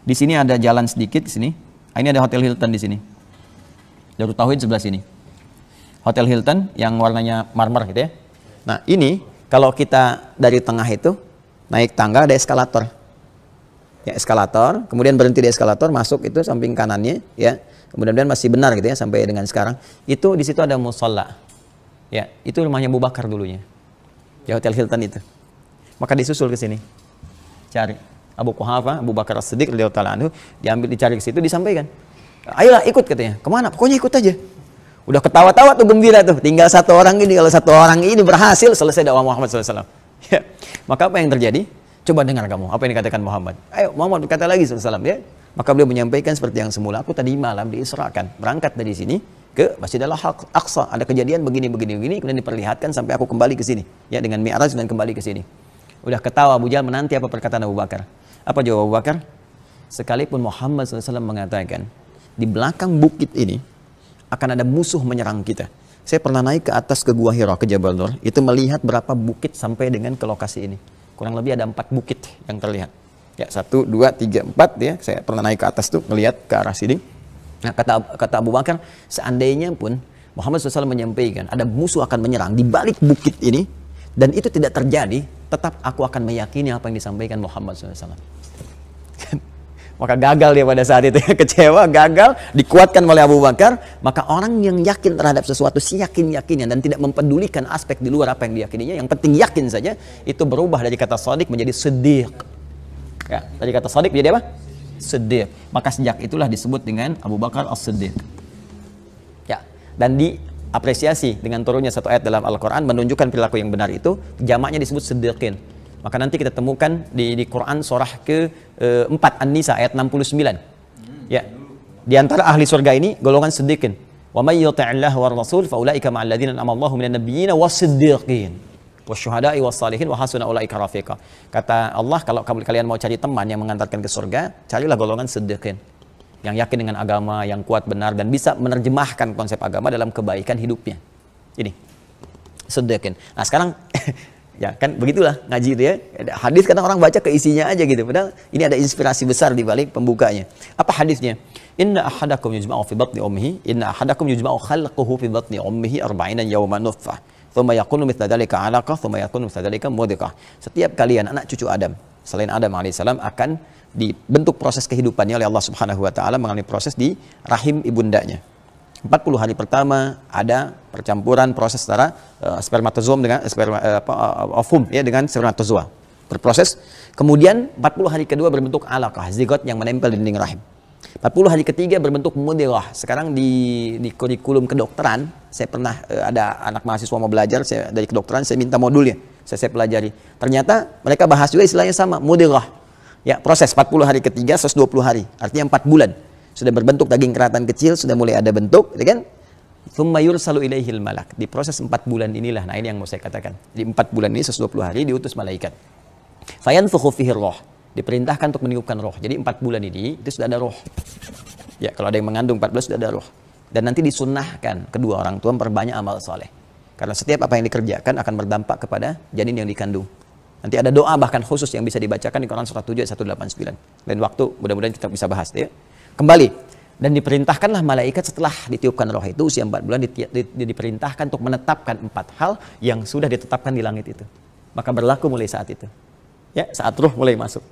Di sini ada jalan sedikit di sini. Ini ada Hotel Hilton di sini. Darut Tauhid sebelah sini. Hotel Hilton yang warnanya marmer gitu ya. Nah, ini kalau kita dari tengah itu naik tangga ada eskalator. Ya, eskalator, kemudian berhenti di eskalator, masuk itu samping kanannya ya. Kemudian masih benar gitu ya sampai dengan sekarang. Itu di situ ada musalla. Ya, itu rumahnya Abu Bakar dulunya. Di Hotel Hilton itu. Maka disusul ke sini. Cari Abu Quhafah, Abu Bakar As-Siddiq radhiyallahu ta'ala anhu, dicari ke situ, disampaikan. Ayolah ikut katanya. Kemana? Pokoknya ikut aja. Udah ketawa-tawa tuh, gembira tuh. Tinggal satu orang ini, kalau satu orang ini berhasil, selesai dakwah Muhammad SAW. Ya. Maka apa yang terjadi? Coba dengar kamu, apa yang dikatakan Muhammad. Ayo Muhammad berkata lagi SAW ya. Maka beliau menyampaikan seperti yang semula, aku tadi malam diisrakan, berangkat dari sini ke Masjidil Aqsa. Ada kejadian begini, kemudian diperlihatkan sampai aku kembali ke sini. Ya, dengan Mi'raj dan kembali ke sini. Udah ketawa Abu Jahal, menanti apa perkataan Abu Bakar. Apa jawab Abu Bakar? Sekalipun Muhammad SAW mengatakan, di belakang bukit ini akan ada musuh menyerang kita. Saya pernah naik ke atas ke Gua Hira, ke Jabal Nur, itu melihat berapa bukit sampai dengan ke lokasi ini. Kurang lebih ada 4 bukit yang terlihat. Ya, 1, 2, 3, 4 ya. Saya pernah naik ke atas tuh, melihat ke arah sini. Nah, kata Abu Bakar, seandainya pun Muhammad SAW menyampaikan ada musuh akan menyerang di balik bukit ini, dan itu tidak terjadi, tetap aku akan meyakini apa yang disampaikan Muhammad SAW. Maka gagal dia pada saat itu, kecewa, gagal, dikuatkan oleh Abu Bakar. Maka orang yang yakin terhadap sesuatu, yakin-yakinnya dan tidak mempedulikan aspek di luar apa yang diyakininya, yang penting yakin saja, itu berubah dari kata shadiq menjadi siddiq. Ya, dari kata shadiq menjadi apa? Siddiq. Maka sejak itulah disebut dengan Abu Bakar As-Siddiq. Ya, dan diapresiasi dengan turunnya satu ayat dalam Al-Quran menunjukkan perilaku yang benar itu, jamaknya disebut siddiqin. Maka nanti kita temukan di Quran surah ke-4 An-Nisa ayat 69. Ya. Di antara ahli surga ini golongan siddiqin. Wa may yuti'illah war rasul fa ulaika ma'al ladzina an'ama Allahu minan nabiyyin was-siddiqin wasyuhada'i was-salihin wa hasuna ulaika rafiqa. Kata Allah, kalau kalian mau cari teman yang mengantarkan ke surga, carilah golongan siddiqin. Yang yakin dengan agama, yang kuat benar dan bisa menerjemahkan konsep agama dalam kebaikan hidupnya. Ini siddiqin. Nah, sekarang ya kan begitulah ngaji itu ya. Hadis kadang orang baca ke isinya aja gitu. Padahal ini ada inspirasi besar di balik pembukanya. Apa hadisnya? Inna ahadakum yujma'u fi batni ummihi, inna ahadakum yujma'u khalquhu fi batni ummihi 40 yawman nutfah. Thumma yakunu mithla dzalika 'alaqah, thumma yakunu mithla dzalika mudghah. Setiap kalian anak cucu Adam, selain Adam alaihissalam, akan dibentuk proses kehidupannya oleh Allah Subhanahu wa taala mengalami proses di rahim ibundanya. 40 hari pertama ada percampuran proses antara spermatozoom dengan ovum ya dengan spermatozoa berproses. Kemudian 40 hari kedua berbentuk alaqah, zigot yang menempel di dinding rahim. 40 hari ketiga berbentuk mudghah. Sekarang di kurikulum kedokteran, saya pernah ada anak mahasiswa mau belajar dari kedokteran, saya minta modulnya, saya pelajari. Ternyata mereka bahas juga istilahnya sama, mudghah. Ya, proses 40 hari ketiga 120 hari, artinya 4 bulan. Sudah berbentuk daging keratan kecil, sudah mulai ada bentuk, ya kan? Tsumma yursalu ilaihil malak. Di proses 4 bulan inilah, nah ini yang mau saya katakan. Di 4 bulan ini 120 hari diutus malaikat. Fayanfukhu fihi roh. Diperintahkan untuk meniupkan roh. Jadi 4 bulan ini itu sudah ada roh. Ya, kalau ada yang mengandung 14 sudah ada roh. Dan nanti disunnahkan kedua orang tua memperbanyak amal soleh. Karena setiap apa yang dikerjakan akan berdampak kepada janin yang dikandung. Nanti ada doa bahkan khusus yang bisa dibacakan di Quran surah 7 ayat 189. Lain waktu mudah-mudahan kita bisa bahas ya. Kembali, Dan diperintahkanlah malaikat setelah ditiupkan roh itu usia 4 bulan diperintahkan untuk menetapkan 4 hal yang sudah ditetapkan di langit itu. Maka berlaku mulai saat itu. Ya, saat roh mulai masuk.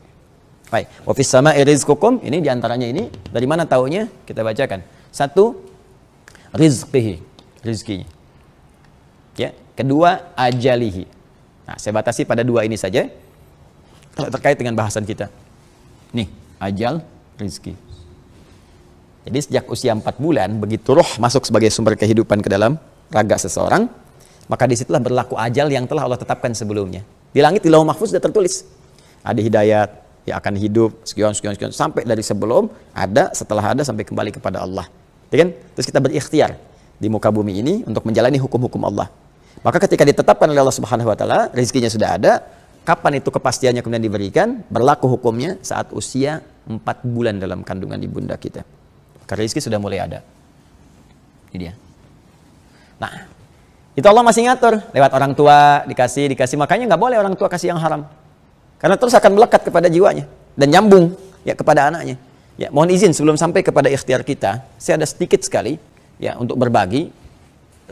Baik, wa fis sama'i rizqukum, ini diantaranya ini dari mana taunya? Kita bacakan. 1, rizqihi, rizkinya. Ya, kedua ajalihi. Nah, saya batasi pada 2 ini saja. Kalau terkait dengan bahasan kita. Nih, ajal, rizki. Jadi sejak usia 4 bulan, begitu roh masuk sebagai sumber kehidupan ke dalam raga seseorang, maka disitulah berlaku ajal yang telah Allah tetapkan sebelumnya. Di langit, di lauh mahfuz sudah tertulis. Ada hidayat, ya akan hidup, sekian, sampai dari sebelum ada, setelah ada, sampai kembali kepada Allah. Ya kan? Terus kita berikhtiar di muka bumi ini untuk menjalani hukum-hukum Allah. Maka ketika ditetapkan oleh Allah Subhanahu wa taala, rezekinya sudah ada, kapan itu kepastiannya kemudian diberikan? Berlaku hukumnya saat usia 4 bulan dalam kandungan ibunda kita. Karena rezeki sudah mulai ada. Ini dia. Nah, itu Allah masih ngatur lewat orang tua dikasih. Makanya nggak boleh orang tua kasih yang haram. Karena terus akan melekat kepada jiwanya dan nyambung ya kepada anaknya. Ya, mohon izin sebelum sampai kepada ikhtiar kita, saya ada sedikit sekali ya untuk berbagi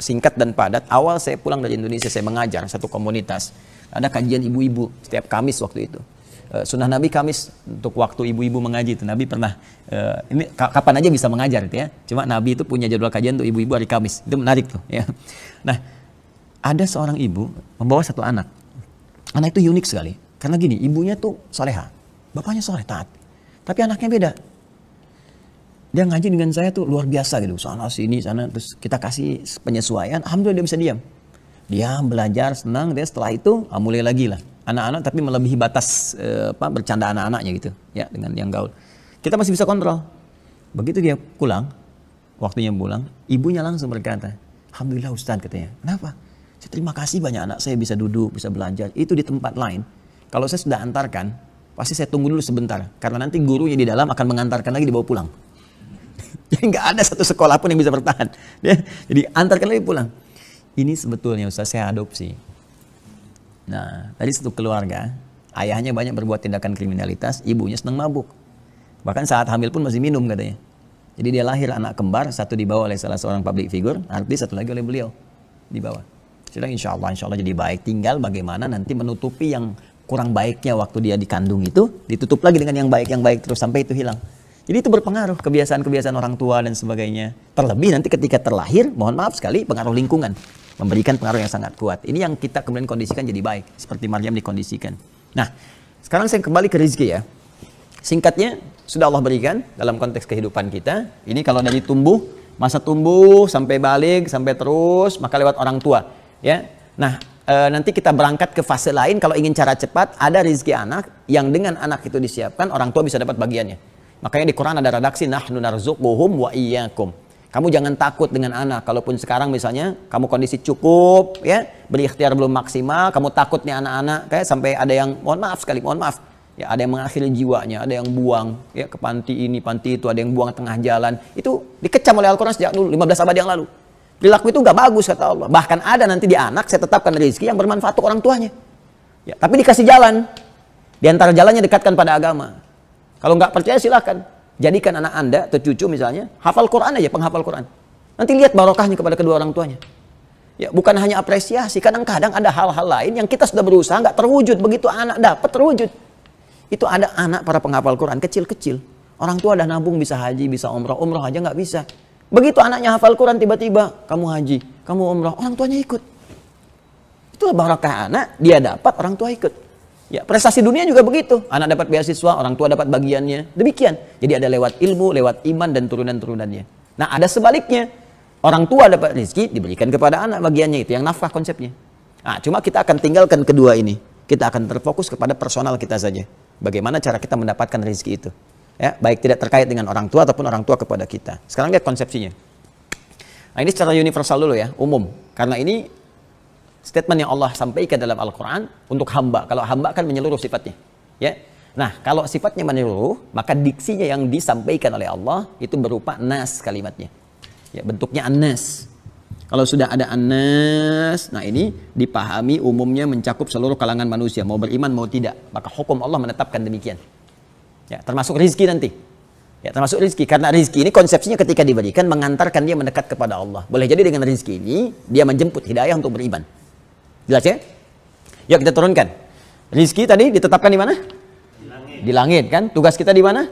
singkat dan padat. Awal saya pulang dari Indonesia, saya mengajar satu komunitas. Ada kajian ibu-ibu setiap Kamis waktu itu. Sunnah Nabi Kamis untuk waktu ibu-ibu mengaji itu. Nabi pernah ini kapan aja bisa mengajar itu ya. Cuma Nabi itu punya jadwal kajian untuk ibu-ibu hari Kamis. Itu menarik tuh ya. Nah, ada seorang ibu membawa satu anak. Anak itu unik sekali. Karena gini, ibunya tuh soleha. Bapaknya soleh, taat. Tapi anaknya beda. Dia ngaji dengan saya tuh luar biasa gitu. Sana sini sana terus kita kasih penyesuaian. Alhamdulillah dia bisa diam. Dia belajar senang. Dia setelah itu mulai lagi lah. Anak-anak tapi melebihi batas bercanda anak-anaknya gitu ya dengan yang gaul. Kita masih bisa kontrol. Begitu dia pulang, waktunya pulang, ibunya langsung berkata, "Alhamdulillah Ustaz," katanya. "Kenapa?" "Saya terima kasih banyak anak saya bisa duduk, bisa belajar. Itu di tempat lain. Kalau saya sudah antarkan, pasti saya tunggu dulu sebentar karena nanti gurunya di dalam akan mengantarkan lagi dibawa pulang." Jadi nggak ada satu sekolah pun yang bisa bertahan. Ya, jadi antarkan lagi pulang. Ini sebetulnya Ustaz saya adopsi. Nah, tadi satu keluarga, ayahnya banyak berbuat tindakan kriminalitas, ibunya senang mabuk. Bahkan saat hamil pun masih minum katanya. Jadi dia lahir anak kembar, satu dibawa oleh salah seorang public figure, artis, satu lagi oleh beliau dibawa. Sudah insya Allah jadi baik. Tinggal bagaimana nanti menutupi yang kurang baiknya waktu dia dikandung itu, ditutup lagi dengan yang baik terus sampai itu hilang. Jadi itu berpengaruh kebiasaan-kebiasaan orang tua dan sebagainya. Terlebih nanti ketika terlahir, mohon maaf sekali, pengaruh lingkungan. Memberikan pengaruh yang sangat kuat. Ini yang kita kemudian kondisikan jadi baik. Seperti Maryam dikondisikan. Nah, sekarang saya kembali ke rezeki ya. Singkatnya, sudah Allah berikan dalam konteks kehidupan kita. Ini kalau dari tumbuh, masa tumbuh, sampai balik, sampai terus, maka lewat orang tua. Ya. Nah, nanti kita berangkat ke fase lain. Kalau ingin cara cepat, ada rezeki anak yang dengan anak itu disiapkan, orang tua bisa dapat bagiannya. Makanya di Quran ada redaksi, nahnu narzuquhum wa iyyakum. Kamu jangan takut dengan anak. Kalaupun sekarang misalnya kamu kondisi cukup, ya berikhtiar belum maksimal, kamu takut nih anak-anak, kayak sampai ada yang mohon maaf, ya ada yang mengakhiri jiwanya, ada yang buang ya ke panti ini, panti itu, ada yang buang tengah jalan. Itu dikecam oleh Al-Quran sejak dulu 15 abad yang lalu. Perilaku itu nggak bagus kata Allah. Bahkan ada nanti di anak saya tetapkan rezeki yang bermanfaat untuk orang tuanya. Ya, tapi dikasih jalan. Di antara jalannya dekatkan pada agama. Kalau nggak percaya silakan. Jadikan anak Anda atau cucu misalnya hafal Quran aja, penghafal Quran. Nanti lihat barokahnya kepada kedua orang tuanya. Ya, bukan hanya apresiasi, kadang-kadang ada hal-hal lain yang kita sudah berusaha nggak terwujud, begitu anak dapat terwujud. Itu ada anak para penghafal Quran kecil-kecil. Orang tua udah nabung bisa haji, bisa umroh aja nggak bisa. Begitu anaknya hafal Quran tiba-tiba kamu haji, kamu umroh, orang tuanya ikut. Itulah barokah anak, dia dapat, orang tua ikut. Ya, prestasi dunia juga begitu. Anak dapat beasiswa, orang tua dapat bagiannya. Demikian. Jadi ada lewat ilmu, lewat iman dan turunan-turunannya. Nah, ada sebaliknya. Orang tua dapat rezeki diberikan kepada anak bagiannya, itu yang nafkah konsepnya. Nah, cuma kita akan tinggalkan kedua ini. Kita akan terfokus kepada personal kita saja. Bagaimana cara kita mendapatkan rezeki itu. Ya, baik tidak terkait dengan orang tua ataupun orang tua kepada kita. Sekarang lihat konsepsinya. Nah, ini secara universal dulu ya, umum. Karena ini statement yang Allah sampaikan dalam Al-Quran untuk hamba. Kalau hamba kan menyeluruh sifatnya. Ya. Nah, kalau sifatnya menyeluruh, maka diksinya yang disampaikan oleh Allah itu berupa nas kalimatnya. Ya, bentuknya an-nas. Kalau sudah ada an-nas, nah ini dipahami umumnya mencakup seluruh kalangan manusia. Mau beriman mau tidak. Maka hukum Allah menetapkan demikian. Ya, termasuk rizki nanti. Ya, termasuk rizki. Karena rizki ini konsepsinya ketika diberikan mengantarkan dia mendekat kepada Allah. Boleh jadi dengan rizki ini dia menjemput hidayah untuk beriman. Jelas ya? Yuk kita turunkan. Rizki tadi ditetapkan di mana? Di langit kan? Tugas kita di mana?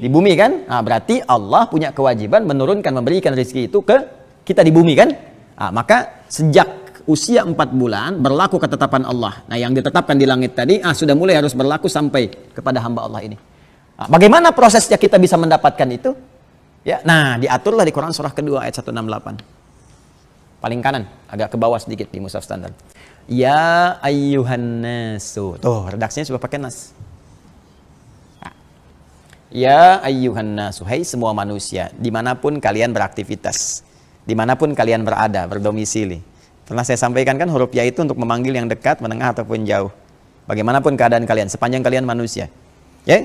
Di bumi kan? Nah, berarti Allah punya kewajiban menurunkan, memberikan rizki itu ke kita di bumi kan? Nah, maka sejak usia 4 bulan berlaku ketetapan Allah. Nah, yang ditetapkan di langit tadi sudah mulai harus berlaku sampai kepada hamba Allah ini. Nah, bagaimana prosesnya kita bisa mendapatkan itu? Ya, nah diaturlah di Quran surah kedua ayat 168. Paling kanan, agak ke bawah sedikit di mushaf standar. Ya ayyuhan nasu. Tuh, redaksinya sudah pakai nas. Nah. Ya ayyuhan nasu, hai semua manusia, dimanapun kalian beraktivitas, dimanapun kalian berada, berdomisili. Pernah saya sampaikan kan huruf ya itu untuk memanggil yang dekat, menengah ataupun jauh. Bagaimanapun keadaan kalian, sepanjang kalian manusia. Ya,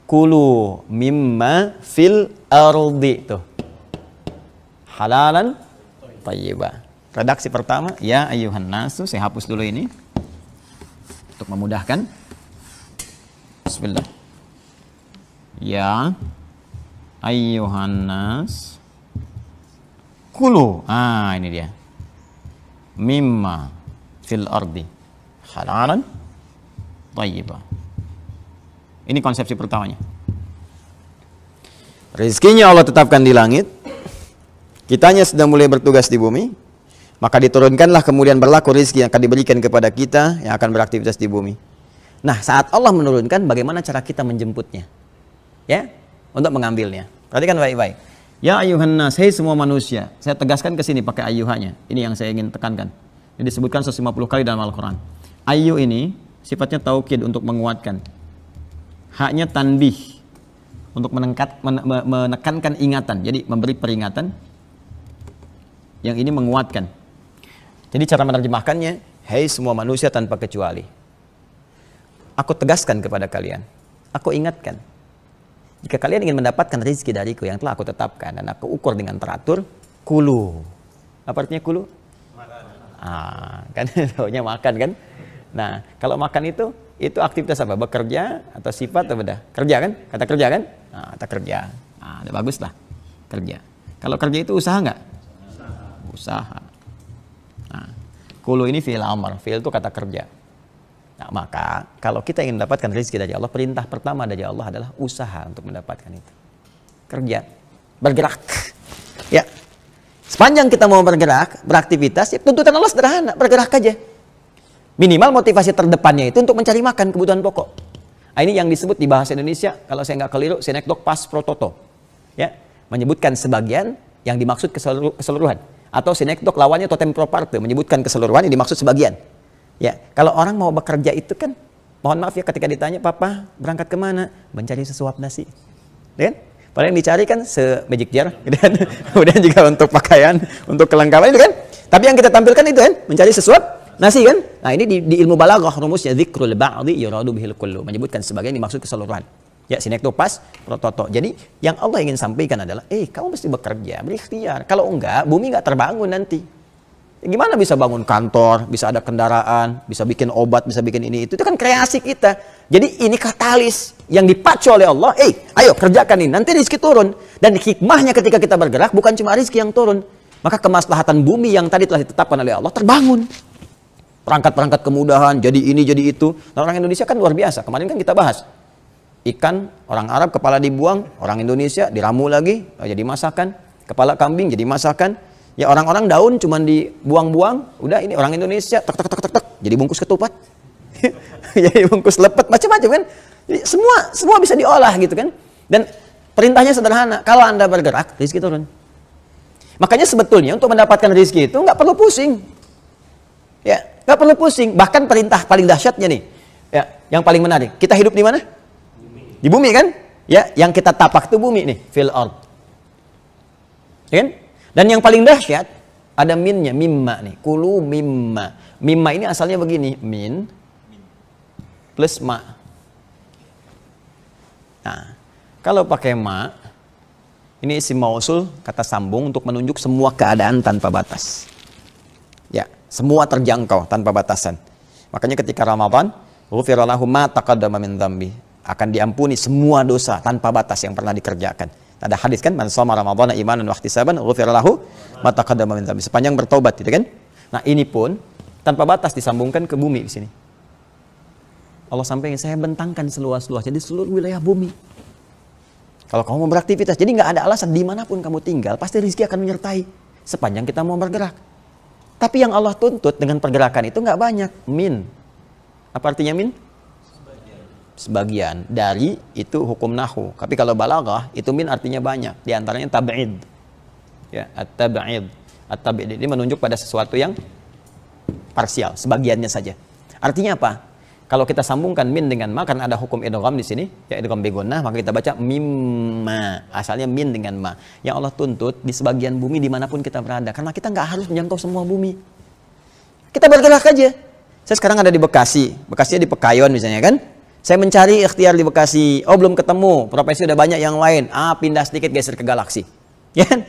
kulu mimma fil ardi tuh. Halalan thayyibah. Redaksi pertama, ya ayyuhan nasu, saya hapus dulu ini untuk memudahkan. Bismillah. Ya ayyuhan nas kulu. Ini dia. Mimma fil ardi halalan thayyibah. Ini konsepsi pertamanya. Rezekinya Allah tetapkan di langit, kitanya sedang mulai bertugas di bumi, maka diturunkanlah kemudian berlaku rezeki yang akan diberikan kepada kita yang akan beraktivitas di bumi. Nah, saat Allah menurunkan, bagaimana cara kita menjemputnya? Ya, untuk mengambilnya. Perhatikan baik-baik. Ya ayyuhan nas, hai semua manusia. Saya tegaskan ke sini pakai ayyuhanya. Ini yang saya ingin tekankan. Ini disebutkan 150 kali dalam Al-Quran. Ayyuh ini sifatnya taukid untuk menguatkan. Haknya tanbih untuk menekankan ingatan. Jadi memberi peringatan. Yang ini menguatkan. Jadi cara menerjemahkannya, hai semua manusia tanpa kecuali. Aku tegaskan kepada kalian. Aku ingatkan. Jika kalian ingin mendapatkan rezeki dariku yang telah aku tetapkan dan aku ukur dengan teratur, kulu. Apa artinya kulu? Makan. Kan taunya makan kan? Nah, kalau makan itu aktivitas apa? Bekerja atau sifat atau beda? Kerja kan? Kata kerja kan? Nah, kata kerja. Nah, udah bagus lah. Kerja. Kalau kerja itu usaha nggak? Usaha. Nah, kulu ini fi'il amr. Fi'il itu kata kerja. Nah, maka kalau kita ingin mendapatkan rezeki dari Allah, perintah pertama dari Allah adalah usaha untuk mendapatkan itu. Kerja, bergerak. Ya. Sepanjang kita mau bergerak, beraktivitas, ya tuntutan Allah sederhana, bergerak aja. Minimal motivasi terdepannya itu untuk mencari makan, kebutuhan pokok. Nah, ini yang disebut di bahasa Indonesia, kalau saya nggak keliru, sinekdok pas prototo. Ya, menyebutkan sebagian yang dimaksud keseluruhan. Atau sinekdok lawannya totem pro parte, menyebutkan keseluruhan yang dimaksud sebagian. Ya, kalau orang mau bekerja itu kan, mohon maaf ya ketika ditanya, papa berangkat kemana? Mencari sesuap nasi. Kan? Padahal yang dicari kan se-magic jar, kemudian juga untuk pakaian, untuk kelengkapan itu kan. Tapi yang kita tampilkan itu kan, mencari sesuap nasi kan. Nah ini di ilmu balaghah rumusnya dzikrul ba'di yuradu bihil kullu, menyebutkan sebagian dimaksud keseluruhan. Ya, sinektopas, prototo. Jadi yang Allah ingin sampaikan adalah, kamu mesti bekerja, berikhtiar. Kalau enggak, bumi enggak terbangun nanti. Gimana bisa bangun kantor, bisa ada kendaraan, bisa bikin obat, bisa bikin ini itu kan kreasi kita. Jadi ini katalis yang dipacu oleh Allah. Ayo kerjakan ini, nanti rezeki turun. Dan hikmahnya ketika kita bergerak bukan cuma rezeki yang turun, maka kemaslahatan bumi yang tadi telah ditetapkan oleh Allah terbangun. Perangkat-perangkat kemudahan, jadi ini, jadi itu. Nah, orang Indonesia kan luar biasa. Kemarin kan kita bahas ikan, orang Arab kepala dibuang, orang Indonesia diramu lagi, jadi masakan. Kepala kambing jadi masakan. Ya orang-orang daun cuman dibuang-buang, udah ini orang Indonesia tek jadi bungkus ketupat. Jadi bungkus lepet macam-macam kan. Jadi semua bisa diolah gitu kan. Dan perintahnya sederhana, kalau Anda bergerak, rezeki turun. Makanya sebetulnya untuk mendapatkan rezeki itu nggak perlu pusing. Ya, nggak perlu pusing. Bahkan perintah paling dahsyatnya nih. Ya, yang paling menarik. Kita hidup di mana? Di bumi kan? Ya, yang kita tapak itu bumi nih, fil ard. Ya kan? Dan yang paling dahsyat ada minnya, mimma nih. Kulu mimma. Mimma ini asalnya begini, min plus ma. Nah, kalau pakai ma, ini isim mausul, kata sambung untuk menunjuk semua keadaan tanpa batas. Ya, semua terjangkau tanpa batasan. Makanya ketika Ramadan, ghufira lahu ma taqaddama min dzambi. akan diampuni semua dosa tanpa batas yang pernah dikerjakan. Ada hadis kan, man shoma ramadhana imanan wa ihtisaban ghufira lahu ma taqaddama min dhanbi, sepanjang bertobat gitu kan. Nah, ini pun tanpa batas disambungkan ke bumi di sini. Allah sampaikan, saya bentangkan seluas-luasnya di seluruh wilayah bumi. Kalau kamu mau beraktivitas, jadi nggak ada alasan dimanapun kamu tinggal, pasti rezeki akan menyertai sepanjang kita mau bergerak. Tapi yang Allah tuntut dengan pergerakan itu nggak banyak. Min. Apa artinya min? Sebagian. Dari itu hukum nahu. Tapi kalau balaghah, itu min artinya banyak. Di antaranya tab'id. Ya, at-tab'id. At-tab'id ini menunjuk pada sesuatu yang parsial, sebagiannya saja. Artinya apa? Kalau kita sambungkan min dengan ma, karena ada hukum idgham di sini, ya idgham begonah, maka kita baca mimma. Asalnya min dengan ma. Yang Allah tuntut di sebagian bumi dimanapun kita berada, karena kita nggak harus menjangkau semua bumi. Kita bergerak aja. Saya sekarang ada di Bekasi, Bekasinya di Pekayon misalnya kan. Saya mencari ikhtiar di Bekasi, oh belum ketemu, profesi udah banyak yang lain. Pindah sedikit geser ke Galaksi. Ya kan?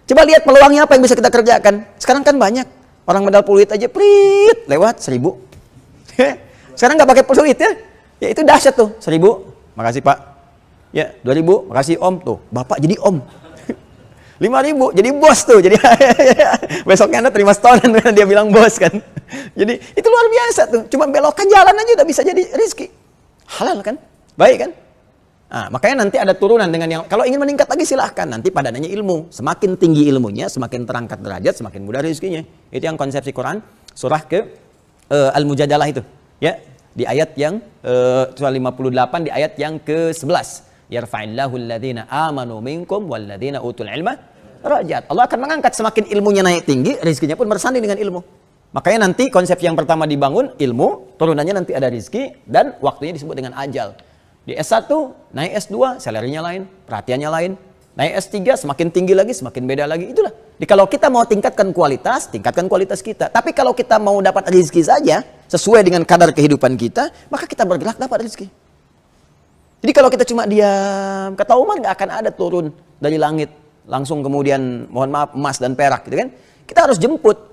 Coba lihat peluangnya apa yang bisa kita kerjakan. Sekarang kan banyak orang modal fluid aja, prit lewat 1.000. Sekarang nggak pakai fluid ya, ya itu dahsyat tuh. 1.000, makasih Pak. Ya 2.000, makasih Om tuh. Bapak jadi Om. 5.000 jadi bos tuh. Jadi besoknya Anda terima setoran karena dia bilang bos kan. Jadi itu luar biasa tuh. Cuma belokkan jalan aja udah bisa jadi rezeki. Halal kan? Baik kan? Nah, makanya nanti ada turunan dengan yang kalau ingin meningkat lagi silahkan. Nanti padanannya ilmu. Semakin tinggi ilmunya, semakin terangkat derajat, semakin mudah rezekinya. Itu yang konsepsi Quran surah ke Al-Mujadalah itu. Ya, di ayat yang surah 58 di ayat yang ke-11. Yarfa'illahu alladhina amanu minkum walladhina utul ilma darajat. Allah akan mengangkat semakin ilmunya naik tinggi, rezekinya pun bersanding dengan ilmu. Makanya nanti konsep yang pertama dibangun ilmu, turunannya nanti ada rezeki dan waktunya disebut dengan ajal. Di S1 naik S2, salarinya lain, perhatiannya lain. Naik S3 semakin tinggi lagi, semakin beda lagi. Itulah. Jadi kalau kita mau tingkatkan kualitas kita. Tapi kalau kita mau dapat rezeki saja sesuai dengan kadar kehidupan kita, maka kita bergerak dapat rezeki. Jadi kalau kita cuma diam, kata Umar nggak akan ada turun dari langit langsung kemudian mohon maaf emas dan perak gitu kan. Kita harus jemput.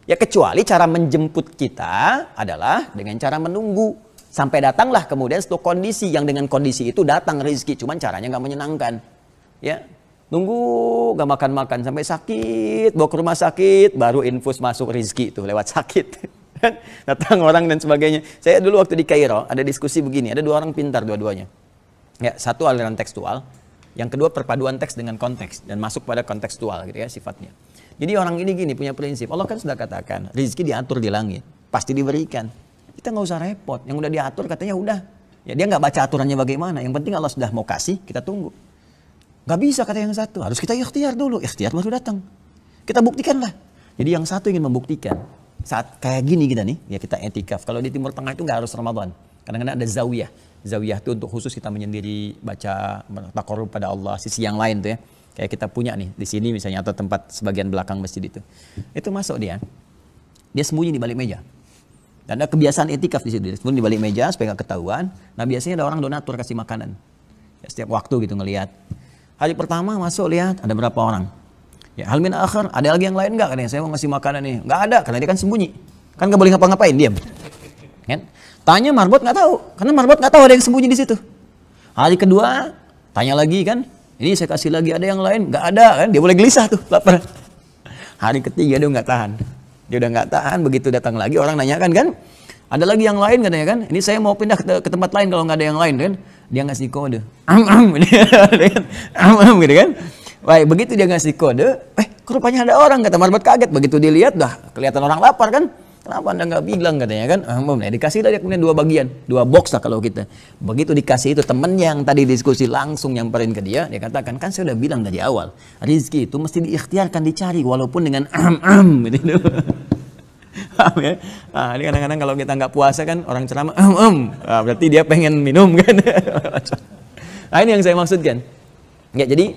Ya kecuali cara menjemput kita adalah dengan cara menunggu sampai datanglah kemudian satu kondisi yang dengan kondisi itu datang rezeki, cuman caranya nggak menyenangkan. Ya, nunggu gak makan-makan sampai sakit, bawa ke rumah sakit, baru infus masuk rezeki itu lewat sakit. Datang orang dan sebagainya. Saya dulu waktu di Kairo ada diskusi begini, ada dua orang pintar dua-duanya. Ya, satu aliran tekstual, yang kedua perpaduan teks dengan konteks dan masuk pada kontekstual gitu ya sifatnya. Jadi orang ini gini punya prinsip. Allah kan sudah katakan rezeki diatur di langit, pasti diberikan. Kita nggak usah repot. Yang udah diatur katanya udah. Ya dia nggak baca aturannya bagaimana. Yang penting Allah sudah mau kasih, kita tunggu. Gak bisa kata yang satu, harus kita ikhtiar dulu. Ikhtiar baru datang. Kita buktikanlah. Jadi yang satu ingin membuktikan. Saat kayak gini kita nih, ya kita etikaf. Kalau di Timur Tengah itu gak harus Ramadan. Kadang-kadang ada zawiyah. Zawiyah itu untuk khusus kita menyendiri, baca, bertakarrub pada Allah. Sisi yang lain tuh ya. Kayak kita punya nih, di sini misalnya, atau tempat sebagian belakang masjid itu. Itu masuk dia. Dia sembunyi di balik meja. Dan ada kebiasaan etikaf di situ. Dia sembunyi di balik meja supaya gak ketahuan. Nah biasanya ada orang donatur kasih makanan. Ya, setiap waktu gitu ngelihat. Hari pertama masuk lihat ada berapa orang. Ya hal min akhir, ada lagi yang lain enggak? Katanya saya mau ngasih makanan nih. Enggak ada karena dia kan sembunyi. Kan enggak boleh ngapa-ngapain, diam. Kan? Tanya marbot enggak tahu, karena marbot enggak tahu ada yang sembunyi di situ. Hari kedua tanya lagi kan, ini saya kasih lagi ada yang lain, enggak ada kan? Dia boleh gelisah tuh, lapar. Hari ketiga dia enggak tahan. Dia udah enggak tahan, begitu datang lagi orang nanyakan kan, ada lagi yang lain katanya kan? Ini saya mau pindah ke tempat lain kalau enggak ada yang lain kan? Dia ngasih kode, gitu kan. Baik, begitu dia ngasih kode, rupanya ada orang, kata marbot kaget. Begitu dilihat, dah kelihatan orang lapar kan. Kenapa anda nggak bilang katanya kan? Dikasih dia kemudian 2 bagian, 2 box lah kalau kita. Begitu dikasih itu temennya yang tadi diskusi langsung nyamperin ke dia, dia katakan kan saya udah bilang dari awal, rizki itu mesti diikhtiarkan dicari walaupun dengan gitu. Paham ya? Nah, ini kadang-kadang kalau kita nggak puasa kan orang ceramah berarti dia pengen minum kan. Nah ini yang saya maksudkan ya. Jadi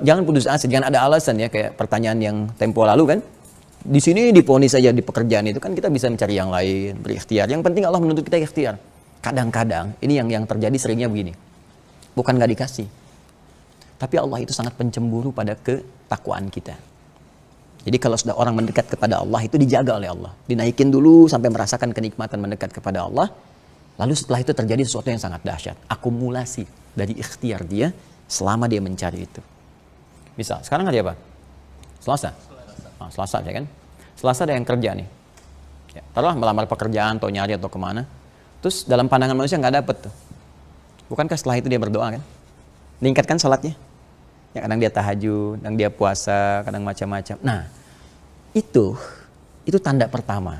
jangan putus asa, jangan ada alasan ya kayak pertanyaan yang tempo lalu kan. Di sini diponis saja di pekerjaan itu kan kita bisa mencari yang lain, berikhtiar. Yang penting Allah menuntut kita ikhtiar. Kadang-kadang ini yang terjadi seringnya begini, bukan nggak dikasih, tapi Allah itu sangat pencemburu pada ketakwaan kita. Jadi kalau sudah orang mendekat kepada Allah itu dijaga oleh Allah. Dinaikin dulu sampai merasakan kenikmatan mendekat kepada Allah. Lalu setelah itu terjadi sesuatu yang sangat dahsyat. Akumulasi dari ikhtiar dia selama dia mencari itu. Misal, sekarang hari apa? Selasa. Nah, Selasa ya kan? Selasa ada yang kerja nih. Ya, taruhlah melamar pekerjaan atau nyari atau kemana. Terus dalam pandangan manusia nggak dapet tuh. Bukankah setelah itu dia berdoa kan? Meningkatkan salatnya. Ya, kadang dia tahajud, kadang dia puasa, kadang macam-macam. Nah, itu tanda pertama.